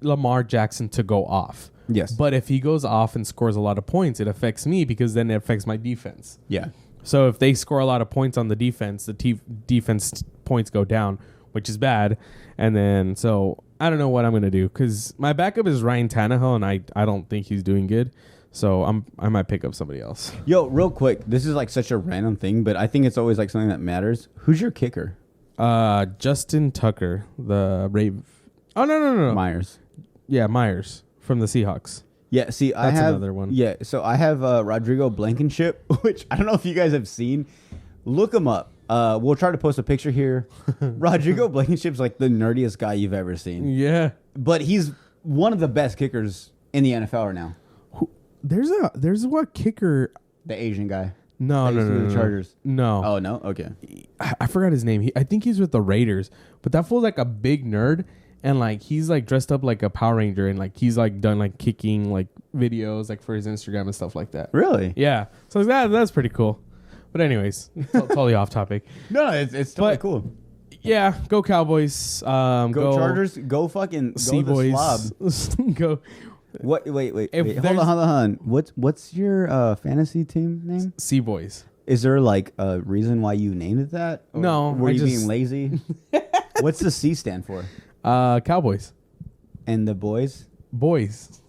Lamar Jackson to go off. Yes. But if he goes off and scores a lot of points, it affects me because then it affects my defense. Yeah. So if they score a lot of points on the defense, the defense points go down, which is bad. And then, so I don't know what I'm going to do because my backup is Ryan Tannehill, and I don't think he's doing good. So I might pick up somebody else. Yo, real quick, this is like such a random thing, but I think it's always like something that matters. Who's your kicker? Justin Tucker, the Oh, no. Myers. Yeah, Myers from the Seahawks. Yeah, see, That's I have another one. Yeah, so I have Rodrigo Blankenship, which I don't know if you guys have seen. Look him up. We'll try to post a picture here. Rodrigo Blankenship's like the nerdiest guy you've ever seen. Yeah, but he's one of the best kickers in the NFL right now. There's what kicker? The Asian guy. No. The Chargers. No. Oh no. Okay. I forgot his name. I think he's with the Raiders, but that fool's like a big nerd. And like he's like dressed up like a Power Ranger, and like he's like done like kicking like videos like for his Instagram and stuff like that. Really? Yeah. So that's pretty cool. But anyways, totally off topic. No, it's totally cool. Yeah, go Cowboys. Go Chargers. Go fucking Seaboys. Go. What? Wait. Hold on. What's your fantasy team name? Seaboys. Is there like a reason why you named it that? Or no. Were you being lazy? What's the C stand for? Cowboys. And the boys? Boys.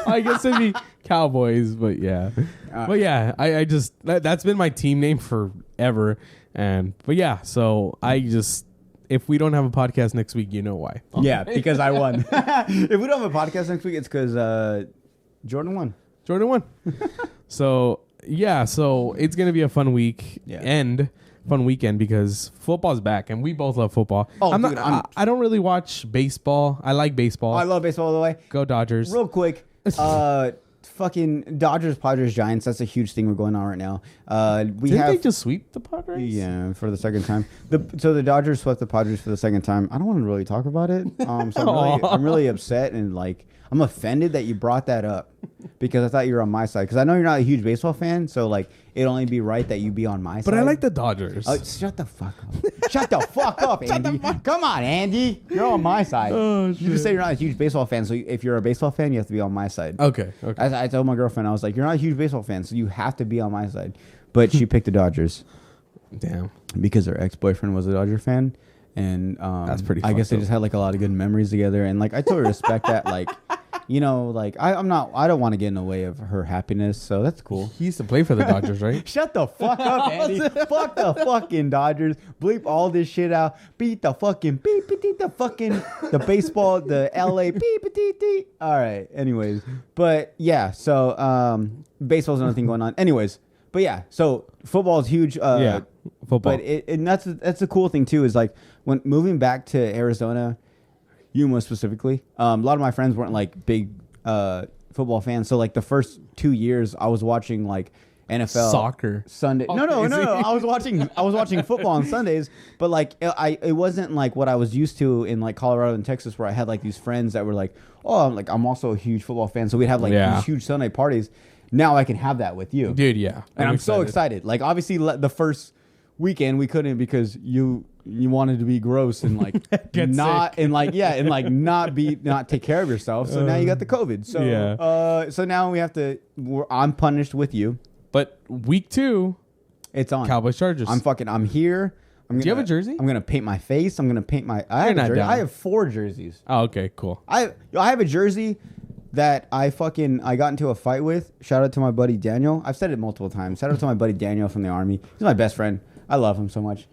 I guess it'd be Cowboys, but yeah. But yeah, I just that's been my team name forever. But yeah, so if we don't have a podcast next week, you know why. Yeah, because I won. If we don't have a podcast next week, it's because Jordan won. So yeah, so it's gonna be a fun week fun weekend because football's back and we both love football. Oh, I don't really watch baseball. I like baseball. I love baseball, by the way. Go Dodgers. Real quick, fucking Dodgers, Padres, Giants. That's a huge thing we're going on right now. Didn't they just sweep the Padres? Yeah, for the second time. So the Dodgers swept the Padres for the second time. I don't want to really talk about it. So I'm really upset and like I'm offended that you brought that up because I thought you were on my side. Because I know you're not a huge baseball fan, so like it'd only be right that you be on my side. But I like the Dodgers. Oh, shut the fuck up! Shut the fuck up, Andy! Come on, Andy, you're on my side. Oh, you just say you're not a huge baseball fan, so if you're a baseball fan, you have to be on my side. Okay. I told my girlfriend, I was like, you're not a huge baseball fan, so you have to be on my side. But she picked the Dodgers. Damn. Because her ex-boyfriend was a Dodger fan. And that's pretty I guess they up. just had like a lot of good memories together. And like I totally respect that. Like, you know, like I don't want to get in the way of her happiness. So that's cool. He used to play for the Dodgers, right? Shut the fuck up, Andy. Fuck the fucking Dodgers. Bleep all this shit out. Beat the fucking beep the fucking the baseball, the LA beep. All right. Anyways. But yeah, so baseball's another thing going on. Anyways. But yeah, so football is huge. Yeah, football. But and that's the cool thing too is like when moving back to Arizona, Yuma specifically, a lot of my friends weren't like big football fans. So like the first 2 years, I was watching like NFL soccer Sunday. No. I was watching football on Sundays, but like it wasn't like what I was used to in like Colorado and Texas, where I had like these friends that were like, oh, I'm also a huge football fan. So we'd have like these huge Sunday parties. Now I can have that with you. Dude, yeah. And I'm so excited. Like, obviously, the first weekend we couldn't because you wanted to be gross and like not sick. And like not take care of yourself. So now you got the COVID. So so now we have to. I'm punished with you. But week 2, it's on Cowboys Chargers. I'm here. Do you have a jersey? I'm gonna paint my face. I'm gonna paint my. I have 4 jerseys. Oh, okay, cool. I have a jersey that I got into a fight with. Shout out to my buddy Daniel. I've said it multiple times. Shout out to my buddy Daniel from the Army. He's my best friend. I love him so much.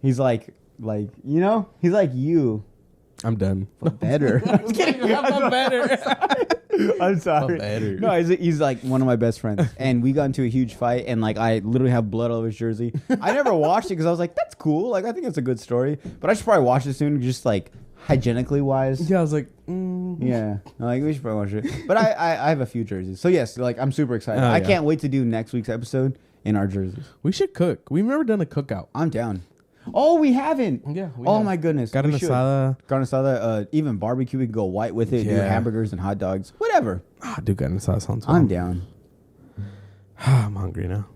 He's like you know, he's like you. I'm done. But better. I'm kidding. I'm better. I'm sorry. Better. No, he's like one of my best friends, and we got into a huge fight, and like I literally have blood all over his jersey. I never watched it because I was like, that's cool. Like I think it's a good story, but I should probably watch it soon, just like hygienically wise. Yeah, I was like, yeah, like we should probably watch it. But I have a few jerseys, so yes, like I'm super excited. Oh, I can't wait to do next week's episode in our jerseys. We should cook. We've never done a cookout. I'm down. Oh, we haven't. Yeah. My goodness. Carne asada. Even barbecue. We can go white with it. Do hamburgers and hot dogs. Whatever. Dude, carne asada sounds I'm down. I'm hungry now.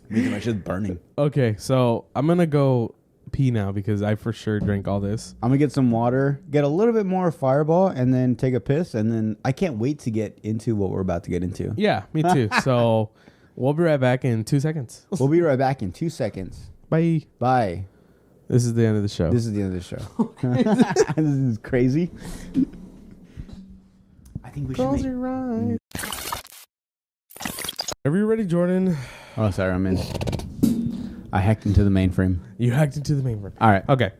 My shit's burning. Okay, so I'm gonna go pee now because I for sure drank all this. I'm gonna get some water, get a little bit more Fireball, and then take a piss. And then I can't wait to get into what we're about to get into. Yeah, me too. So we'll be right back in 2 seconds. We'll be right back in 2 seconds. Bye. Bye. This is the end of the show. This is crazy. I think we Close should your eyes. Are you ready, Jordan? Oh, sorry, I'm in. I hacked into the mainframe. You hacked into the mainframe. All right. Okay.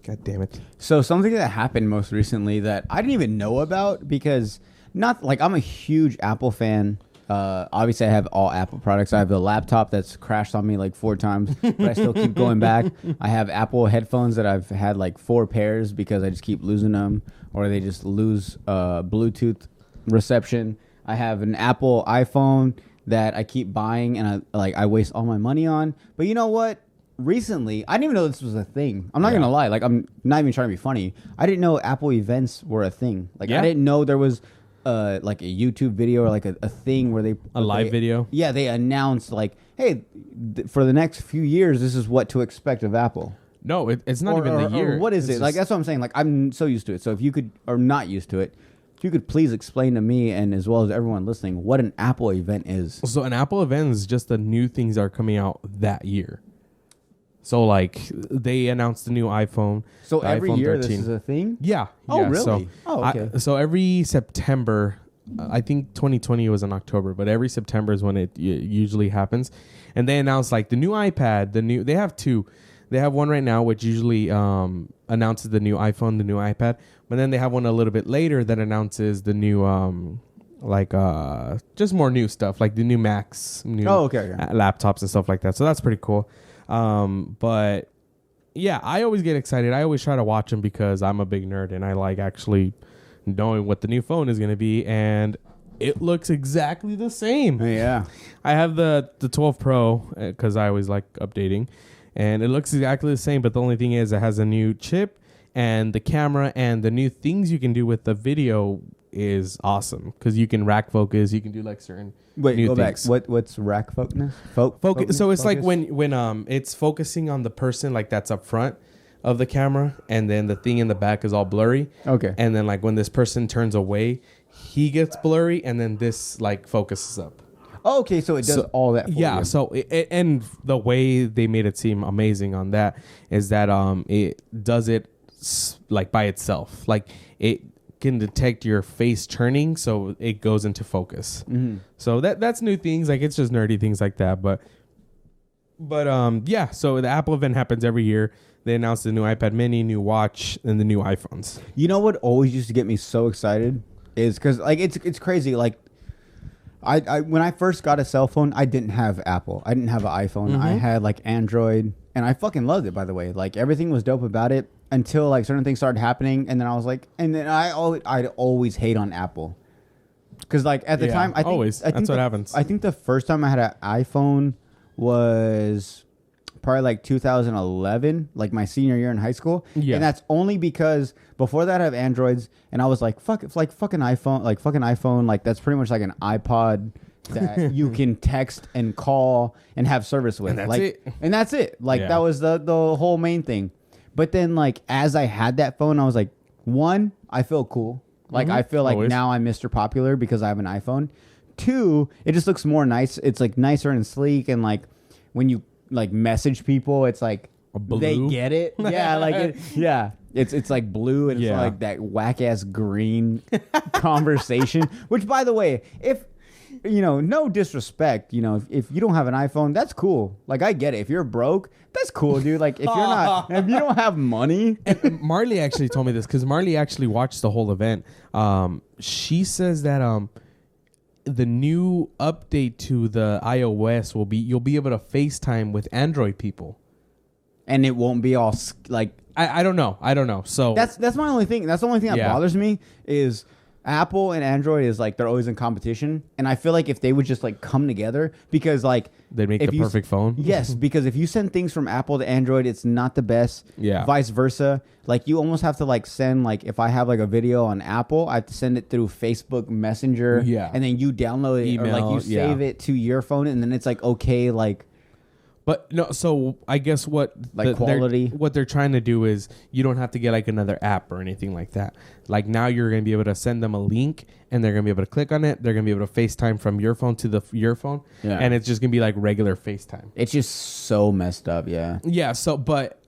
God damn it. So something that happened most recently that I didn't even know about because not like I'm a huge Apple fan. Obviously, I have all Apple products. I have the laptop that's crashed on me like 4 times, but I still keep going back. I have Apple headphones that I've had like 4 pairs because I just keep losing them, or they just lose Bluetooth reception. I have an Apple iPhone that I keep buying and I waste all my money on. But you know what? Recently, I didn't even know this was a thing. I'm not gonna lie. Like, I'm not even trying to be funny. I didn't know Apple events were a thing. Like, I didn't know there was like a YouTube video or like a thing where they live video. Yeah, they announced like, hey, for the next few years, this is what to expect of Apple. No, it's not even the year. Or what is it? Like, that's what I'm saying. Like, I'm so used to it. So if you could, or not used to it, if you could please explain to me and as well as everyone listening what an Apple event is. So an Apple event is just the new things that are coming out that year. So like they announced the new iPhone. So every iPhone year 13. this is a thing? Yeah. Oh, yeah. really? Okay. So every September, I think 2020 was in October, but every September is when it usually happens. And they announce like the new iPad, they have 2. They have one right now, which usually announces the new iPhone, the new iPad. But then they have one a little bit later that announces the new, just more new stuff, like the new Macs, new laptops and stuff like that. So that's pretty cool. But yeah, I always get excited. I always try to watch them because I'm a big nerd and I like actually knowing what the new phone is going to be. And it looks exactly the same. Yeah. I have the 12 Pro because I always like updating. And it looks exactly the same. But the only thing is it has a new chip and the camera and the new things you can do with the video is awesome because you can rack focus. You can do like certain new go things. back. What's rack focus? Focus. So it's like when it's focusing on the person like that's up front of the camera, and then the thing in the back is all blurry. Okay. And then like when this person turns away, he gets blurry, and then this like focuses up. Oh, okay, so it does all that for you. So and the way they made it seem amazing on that is that it does it like by itself. Like it can detect your face turning, so it goes into focus. Mm-hmm. So that's new things. Like it's just nerdy things like that. But yeah. So the Apple event happens every year. They announced the new iPad Mini, new watch, and the new iPhones. You know what always used to get me so excited is because like it's crazy. Like I when I first got a cell phone, I didn't have Apple. I didn't have an iPhone. Mm-hmm. I had like Android, and I fucking loved it. By the way, like everything was dope about it until like certain things started happening, and then I was like, and then I'd always hate on Apple because like at the time, I think that's what happens. I think the first time I had an iPhone was probably like 2011, like my senior year in high school. Yeah. And that's only because before that I have Androids, and I was like, fucking iPhone, like that's pretty much like an iPod that you can text and call and have service with. And that's it. Like that was the whole main thing. But then like as I had that phone, I was like, one, I feel cool. Like I feel like now I'm Mr. Popular because I have an iPhone. Two, it just looks more nice. It's like nicer and sleek, and like when you like message people, it's like they get it. Yeah, like it's like blue, and it's like that whack ass green conversation. Which, by the way, if no disrespect, if you don't have an iPhone, that's cool. Like I get it. If you're broke, that's cool, dude. Like if you don't have money. And Marley actually told me this because Marley actually watched the whole event. She says that the new update to the iOS will be you'll be able to FaceTime with Android people, and it won't be all like I don't know. So that's my only thing. That's the only thing that bothers me is Apple and Android is like they're always in competition, and I feel like if they would just like come together, because like they'd make the perfect phone. Yes, because if you send things from Apple to Android, it's not the best. Yeah. Vice versa. Like you almost have to like send like if I have like a video on Apple, I have to send it through Facebook Messenger. Yeah. And then you download it, email, or like you save it to your phone, and then it's like okay, like. But no, so I guess what quality, what they're trying to do is you don't have to get like another app or anything like that. Like now you're going to be able to send them a link, and they're going to be able to click on it. They're going to be able to FaceTime from your phone to your phone, and it's just going to be like regular FaceTime. It's just so messed up, yeah. Yeah. So, but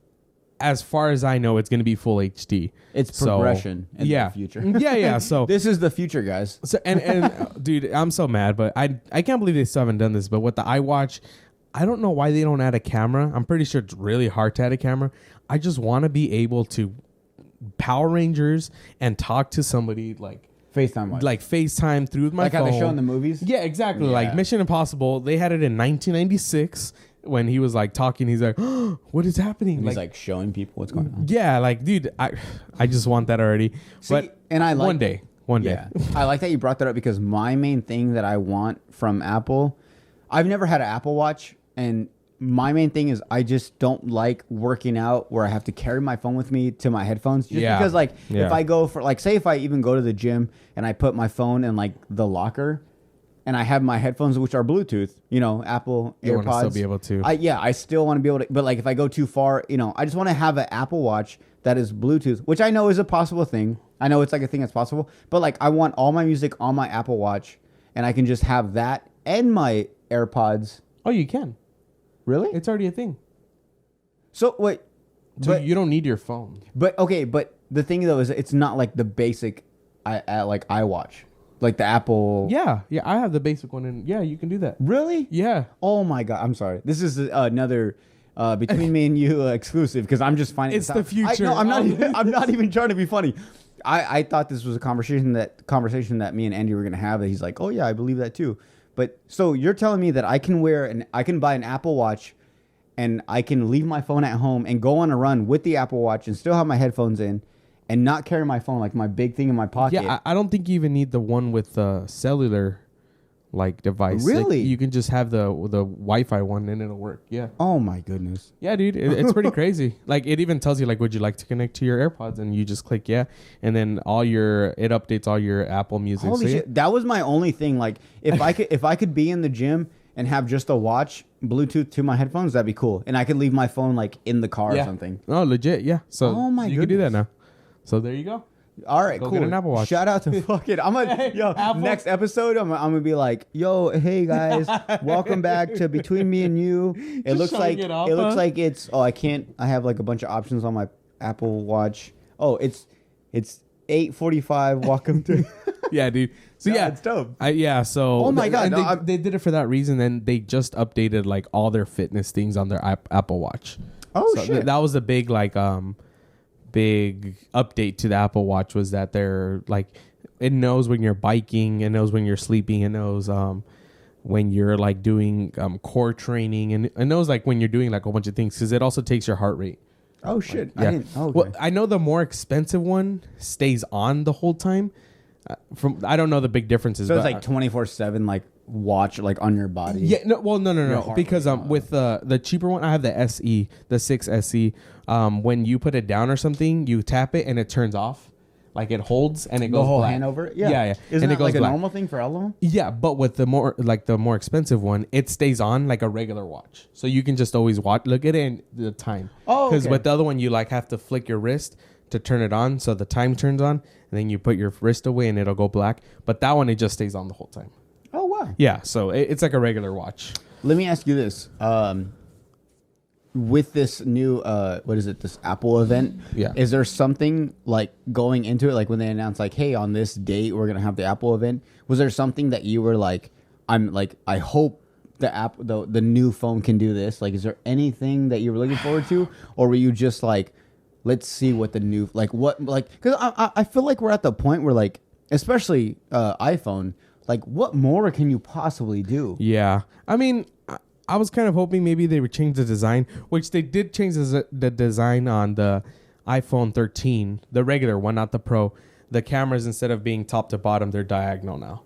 as far as I know, it's going to be full HD. It's progression in the future. Yeah. So this is the future, guys. So and dude, I'm so mad, but I can't believe they still haven't done this. But with the iWatch, I don't know why they don't add a camera. I'm pretty sure it's really hard to add a camera. I just want to be able to Power Rangers and talk to somebody like FaceTime, like FaceTime through my phone. Like how they show in the movies. Yeah, exactly. Yeah. Like Mission Impossible, they had it in 1996 when he was like talking. He's like, oh, "What is happening?" And he's like showing people what's going on. Yeah, like dude, I just want that already. See, but and I like one day. I like that you brought that up because my main thing that I want from Apple, I've never had an Apple Watch. And my main thing is I just don't like working out where I have to carry my phone with me to my headphones. Just because, like, if I go for, like, say if I even go to the gym and I put my phone in, like, the locker and I have my headphones, which are Bluetooth, Apple AirPods. You want to still be able to. I still want to be able to. But, like, if I go too far, I just want to have an Apple Watch that is Bluetooth, which I know is a possible thing. I know it's, like, a thing that's possible. But, like, I want all my music on my Apple Watch, and I can just have that and my AirPods. Oh, you can. Really? It's already a thing. So wait, so you don't need your phone. But okay, but the thing though is it's not like the basic, like iWatch, like the Apple. Yeah, I have the basic one, and you can do that. Really? Yeah. Oh my god, I'm sorry. This is another between me and you exclusive because I'm just finding it's the future. No, I'm not. I'm not even trying to be funny. I thought this was a conversation that me and Andy were gonna have. That he's like, oh yeah, I believe that too. But so you're telling me that I can buy an Apple Watch and I can leave my phone at home and go on a run with the Apple Watch and still have my headphones in and not carry my phone, like my big thing in my pocket. Yeah, I don't think you even need the one with cellular like device. Really? Like, you can just have the Wi-Fi one and it'll work. Yeah. Oh my goodness. Yeah, dude, it's pretty crazy. Like it even tells you like, would you like to connect to your AirPods, and you just click yeah, and then it updates all your Apple Music. Holy shit! That was my only thing. Like if I could be in the gym and have just a watch Bluetooth to my headphones, that'd be cool, and I could leave my phone like in the car or something. Oh, legit, yeah. So oh my you can do that now. So there you go. All right, Go cool. get an Apple Watch. Shout out to fucking. I'm gonna next episode. I'm gonna be like, yo, hey guys, welcome back to Between Me and You. It looks like it's. Oh, I can't. I have like a bunch of options on my Apple Watch. Oh, it's 8:45. Welcome to. Yeah, dude. So yeah, it's dope. So oh my god, and they did it for that reason. And they just updated like all their fitness things on their Apple Watch. Oh so shit, that was a big big update to the Apple Watch, was that they're like, it knows when you're biking, it knows when you're sleeping, it knows when you're like doing core training, and it knows like when you're doing like a bunch of things, because it also takes your heart rate. Oh shit! Like, yeah. Okay. Well, I know the more expensive one stays on the whole time. I don't know the big differences. So it's like 24/7, like watch like on your body. Yeah. No. Because with the cheaper one, I have the SE, the 6 SE. When you put it down or something, you tap it and it turns off. Like it holds and it goes the whole black. hand over it? Yeah. Isn't it that like black. a normal thing for all of them? Yeah, but with the more expensive one, it stays on like a regular watch. So you can just always look at it and the time. Oh, because with the other one, you like have to flick your wrist to turn it on, so the time turns on, and then you put your wrist away and it'll go black. But that one, it just stays on the whole time. Oh wow. Yeah, so it's like a regular watch. Let me ask you this. With this new this Apple event, is there something like going into it, like when they announced like, hey, on this date we're gonna have the Apple event, was there something that you were like, I hope the new phone can do this? Like, is there anything that you were looking forward to, or were you just like, let's see what the new, like what, like, because I feel like we're at the point where like, especially iPhone, like what more can you possibly do? Yeah, I mean, I was kind of hoping maybe they would change the design, which they did change the design on the iPhone 13, the regular one, not the Pro. The cameras, instead of being top to bottom, they're diagonal now.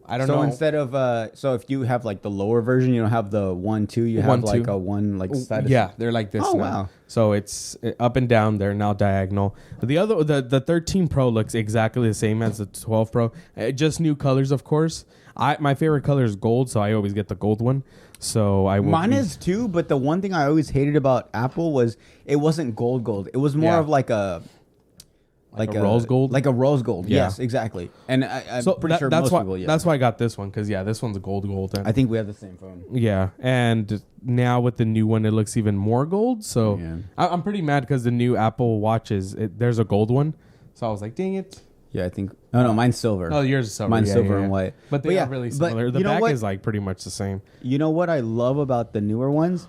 I don't know. So instead of so if you have like the lower version, you don't have the 1, 2, you have like a one like side. Yeah, they're like this. Oh now. wow! So it's up and down. They're now diagonal. The 13 Pro looks exactly the same as the 12 Pro. Just new colors, of course. My favorite color is gold, so I always get the gold one. So mine is too. But the one thing I always hated about Apple was it wasn't gold. It was more of like a. Like a rose gold? Like a rose gold, yeah. Yes, exactly. And I'm pretty sure most people, yeah. That's why I got this one, because, this one's a gold. I think we have the same phone. Yeah, and now with the new one, it looks even more gold. So I'm pretty mad because the new Apple Watches, there's a gold one. So I was like, dang it. Yeah, I think... No, mine's silver. Oh, yours is silver. Mine's silver and white. But they are really similar. The back is like pretty much the same. You know what I love about the newer ones?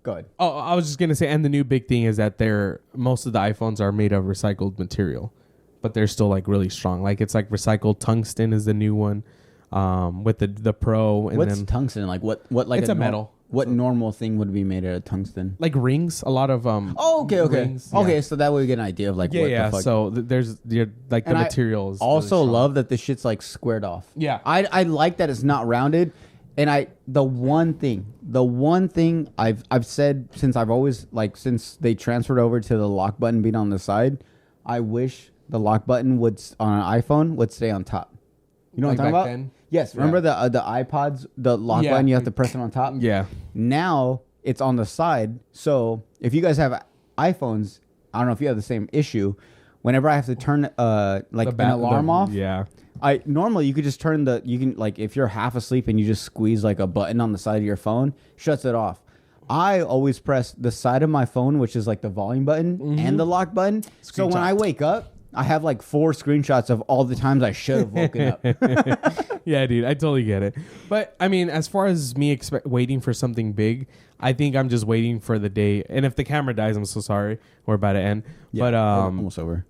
Go ahead. Oh, I was just gonna say, and the new big thing is that most of the iPhones are made of recycled material, but they're still like really strong. Like it's like recycled tungsten is the new one, with the Pro. And what's tungsten? Like what like it's a metal. What normal thing would be made out of tungsten? Like rings. A lot of Oh, okay. Rings, okay, so that way we get an idea of like what the fuck. So there's like the materials. I also really love that the shit's like squared off. Yeah. I like that it's not rounded. And the one thing I've said since they transferred over to the lock button being on the side, I wish the lock button on an iPhone would stay on top. You know what I'm talking about? Then? Yes. Remember the iPods, the lock button, you have to press it on top? Yeah. Now it's on the side. So if you guys have iPhones, I don't know if you have the same issue. Whenever I have to turn an alarm off. Yeah. Normally you could just if you're half asleep and you just squeeze like a button on the side of your phone, shuts it off. I always press the side of my phone, which is like the volume button and the lock button. So when I wake up, I have like 4 screenshots of all the times I should have woken up. Yeah, dude, I totally get it. But I mean, as far as me waiting for something big, I think I'm just waiting for the day. And if the camera dies, I'm so sorry. We're about to end. Yeah, but almost over.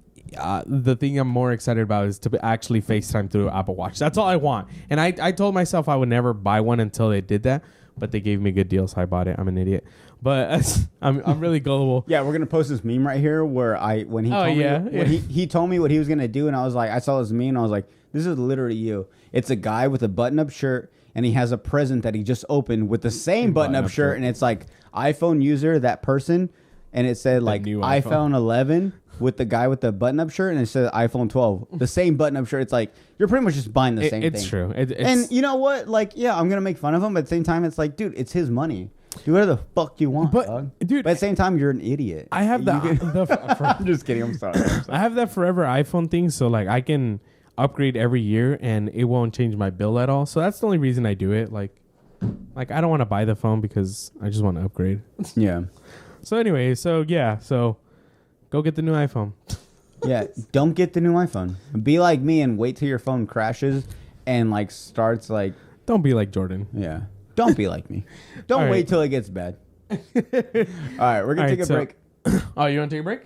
The thing I'm more excited about is to actually FaceTime through Apple Watch. That's all I want. And I told myself I would never buy one until they did that, but they gave me a good deal, so I bought it. I'm an idiot. But I'm really gullible. Yeah, we're gonna post this meme right here where he told me what he was gonna do, and I was like, I saw this meme and I was like, This is literally you. It's a guy with a button-up shirt, and he has a present that he just opened with the same button-up shirt, and it's like iPhone user, that person, and it said like iPhone 11 with the guy with the button-up shirt, and it said iPhone 12. The same button-up shirt. It's like you're pretty much just buying the same thing. It's true. And you know what? Like, yeah, I'm gonna make fun of him, but at the same time, it's like, dude, it's his money. Do whatever the fuck you want, dog. Dude. But at the same time, you're an idiot. I have I'm just kidding. I'm sorry. I have that forever iPhone thing, so like I can upgrade every year, and it won't change my bill at all. So that's the only reason I do it. Like I don't want to buy the phone because I just want to upgrade. Yeah. So anyway, so go get the new iPhone. Yeah, don't get the new iPhone. Be like me and wait till your phone crashes and like starts like. Don't be like Jordan. Yeah. Don't be like me. Don't wait till it gets bad. All right, we're going to take a break. Oh, you want to take a break?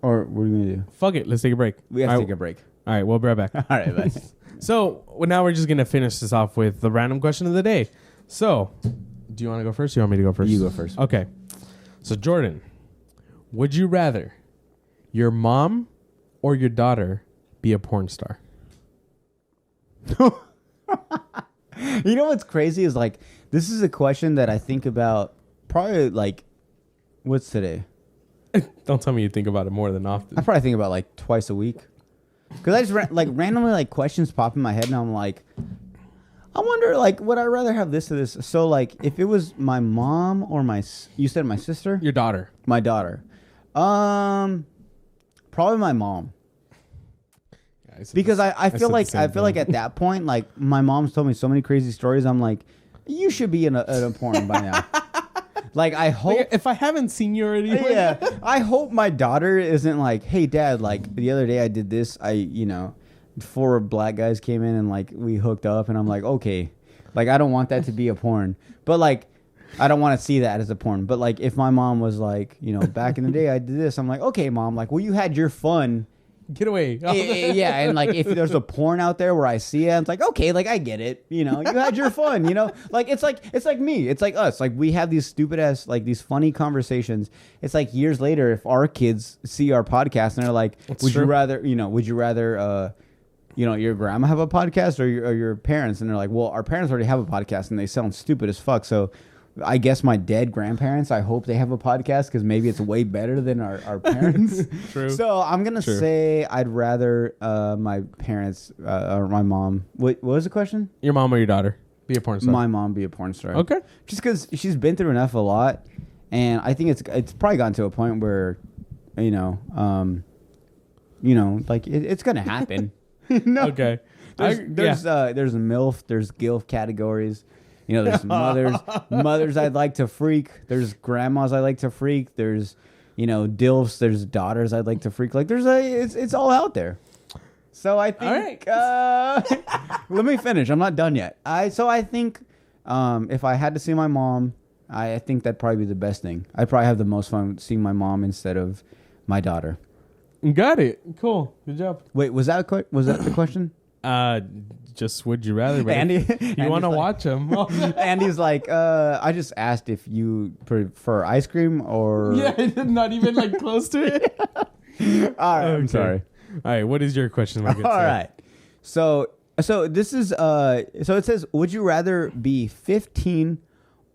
Or what are we going to do? Fuck it. Let's take a break. We have to take a break. All right, we'll be right back. All right, bye. So now we're just going to finish this off with the random question of the day. So do you want to go first or you want me to go first? You go first. Okay. So Jordan, would you rather your mom or your daughter be a porn star? You know what's crazy is like this is a question that I think about probably like what's today? Don't tell me you think about it more than often. I probably think about like twice a week because I just randomly like questions pop in my head and I'm like, I wonder like would I rather have this or this? So like if it was my mom or you said my sister, your daughter, my daughter, probably my mom. Because I feel like at that point, like my mom's told me so many crazy stories. I'm like, you should be in a porn by now. Like I hope if I haven't seen you already. Yeah, I hope my daughter isn't like, hey dad, like the other day I did this. 4 black guys came in and like we hooked up, and I'm like, okay, like I don't want that to be a porn, but like I don't want to see that as a porn. But like if my mom was like, back in the day I did this, I'm like, okay, mom, like well you had your fun. Get away. Yeah, and like if there's a porn out there where I see it, it's like, okay, like I get it. You had your fun, Like it's like me. It's like us. Like we have these stupid ass like these funny conversations. It's like years later if our kids see our podcast and they're like, would you rather your grandma have a podcast or your parents? And they're like, well, our parents already have a podcast and they sound stupid as fuck. So I guess my dead grandparents, I hope they have a podcast because maybe it's way better than our parents. True. So I'm going to say I'd rather my parents or my mom. What was the question? Your mom or your daughter be a porn star? My mom be a porn star. Okay. Just because she's been through enough a lot. And I think it's probably gotten to a point where, like it's going to happen. No. Okay. There's MILF, there's GILF categories. There's mothers I'd like to freak. There's grandmas I'd like to freak. There's, DILFs. There's daughters I'd like to freak. Like it's all out there. So I think, let me finish. I'm not done yet. I think if I had to see my mom, I think that'd probably be the best thing. I'd probably have the most fun seeing my mom instead of my daughter. Got it. Cool. Good job. Wait, was that the question? Just would you rather? But Andy, you want to watch him? Andy's like, I just asked if you prefer ice cream or. Yeah, not even like close to it. All right, okay. I'm sorry. All right, what is your question, my good All sir? right, so this is so it says, would you rather be 15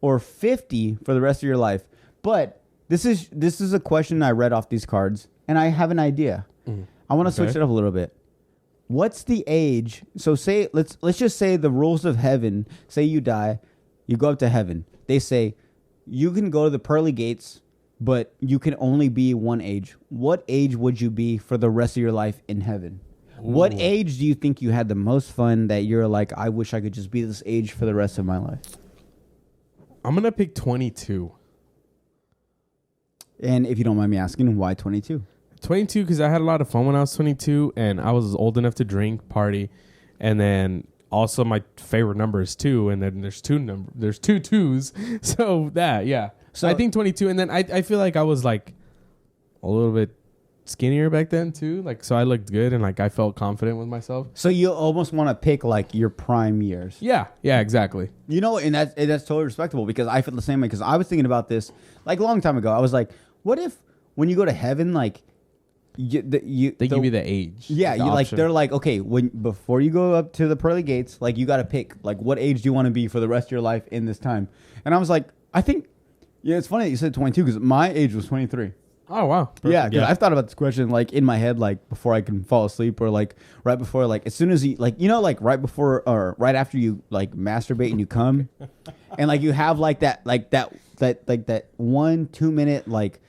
or 50 for the rest of your life? But this is a question I read off these cards, and I have an idea. I want to switch it up a little bit. What's the age? So say let's just say the rules of heaven. Say you die, you go up to heaven. They say you can go to the pearly gates, but you can only be one age. What age would you be for the rest of your life in heaven? Ooh. What age do you think you had the most fun that you're like, I wish I could just be this age for the rest of my life? I'm gonna pick 22. And if you don't mind me asking, why 22? 22 because I had a lot of fun when I was 22 and I was old enough to drink, party, and then also my favorite number is 2, and then there's two twos, so that So I think 22, and then I feel like I was like a little bit skinnier back then too, like so I looked good and like I felt confident with myself. So you almost want to pick like your prime years. Yeah, exactly. And that's totally respectable because I feel the same way because I was thinking about this like a long time ago. I was like, what if when you go to heaven, like they give you the age. Yeah, you like they're like, okay, before you go up to the pearly gates, like you got to pick like what age do you want to be for the rest of your life in this time. And I was like, I think, yeah, it's funny that you said 22 because my age was 23. Oh wow. Perfect. Yeah, because I've thought about this question like in my head, like before I can fall asleep or like right before, like as soon as you like, you know, like right before or right after you like masturbate and you come, and like you have like that 1-2 minute like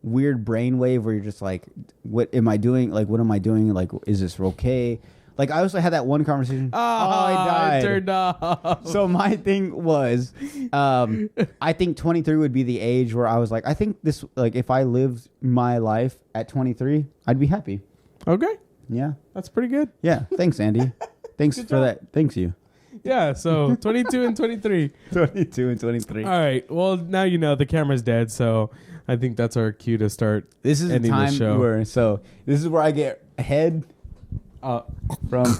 weird brain wave where you're just like, what am I doing? Like, what am I doing? Like, is this okay? Like, I also had that one conversation. Oh, I died. Turned off. So my thing was, I think 23 would be the age where I was like, I think this, like, if I lived my life at 23, I'd be happy. Okay. Yeah. That's pretty good. Yeah. Thanks, Andy. Thanks for that. Thanks, you. Yeah, so 22 and 23. 22 and 23. All right. Well, now you know the camera's dead, so I think that's our cue to start. This is the time where, so this is where I get head from.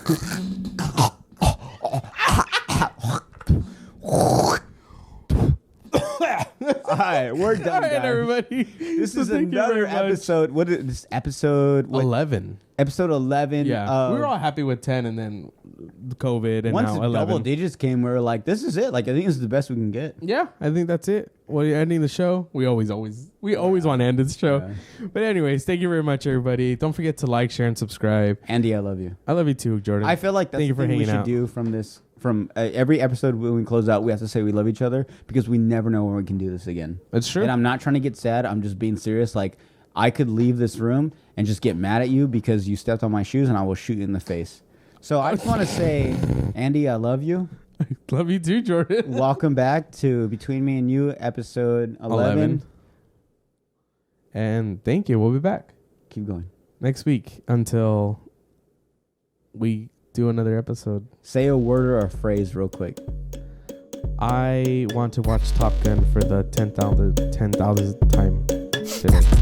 All right, we're done, guys. Everybody. This is another episode. What is this episode? 11. Episode 11. Yeah, we were all happy with 10, and then COVID, and once now the 11. Double digits came, we were like, "This is it." Like, I think this is the best we can get. Yeah, I think that's it. Well, you're ending the show. We always want to end this show. Yeah. But anyways, thank you very much, everybody. Don't forget to like, share, and subscribe. Andy, I love you. I love you too, Jordan. I feel like that's the thing we should do from this. From every episode when we close out, we have to say we love each other because we never know when we can do this again. That's true. And I'm not trying to get sad. I'm just being serious. Like, I could leave this room and just get mad at you because you stepped on my shoes and I will shoot you in the face. So I just want to say, Andy, I love you. I love you too, Jordan. Welcome back to Between Me and You, episode 11. And thank you. We'll be back. Keep going. Next week until we do another episode. Say a word or a phrase real quick. I want to watch Top Gun for the 10,000th time today.